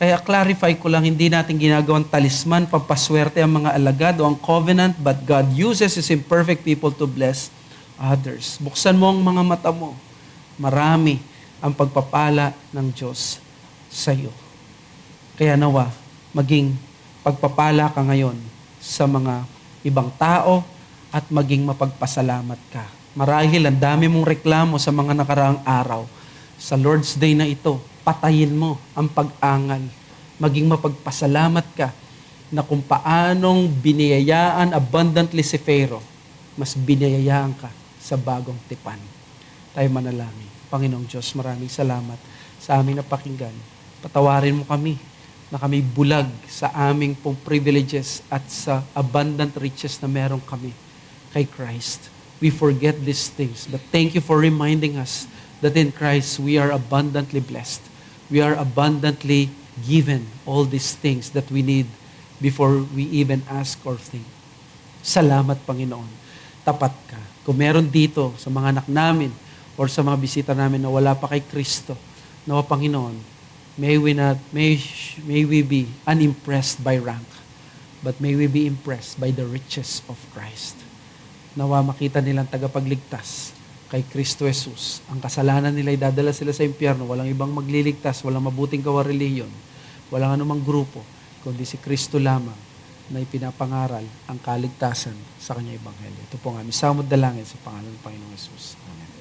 Kaya clarify ko lang, hindi natin ginagawang talisman, pampaswerte ang mga alagad o ang covenant, but God uses His imperfect people to bless others. Buksan mo ang mga mata mo. Marami ang pagpapala ng Diyos sa iyo. Kaya nawa, maging pagpapala ka ngayon sa mga ibang tao at maging mapagpasalamat ka. Marahil ang dami mong reklamo sa mga nakaraang araw. Sa Lord's Day na ito, patayin mo ang pag-angal. Maging mapagpasalamat ka na kung paanong biniyayaan abundantly si Pharaoh, mas biniyayaan ka sa bagong tipan. Tayo manalangin. Panginoong Diyos, maraming salamat sa aming napakinggan. Patawarin mo kami na kami bulag sa aming pong privileges at sa abundant riches na meron kami kay Christ. We forget these things, but thank you for reminding us that in Christ we are abundantly blessed. We are abundantly given all these things that we need before we even ask or think. Salamat, Panginoon. Tapat ka. Kung meron dito sa mga anak namin or sa mga bisita namin na wala pa kay Kristo, nawa, Panginoon, may we be unimpressed by rank, but may we be impressed by the riches of Christ. Nawa makita nilang tagapagligtas kay Kristo Jesus. Ang kasalanan nila ay dadala sila sa impyerno. Walang ibang magliligtas, walang mabuting gawa relihiyon, walang anumang grupo, kundi si Kristo lamang na ipinapangaral ang kaligtasan sa kanyang ebanghelyo. Ito po ang aming samod dalangin sa pangalan ng Panginoong Jesus. Amen.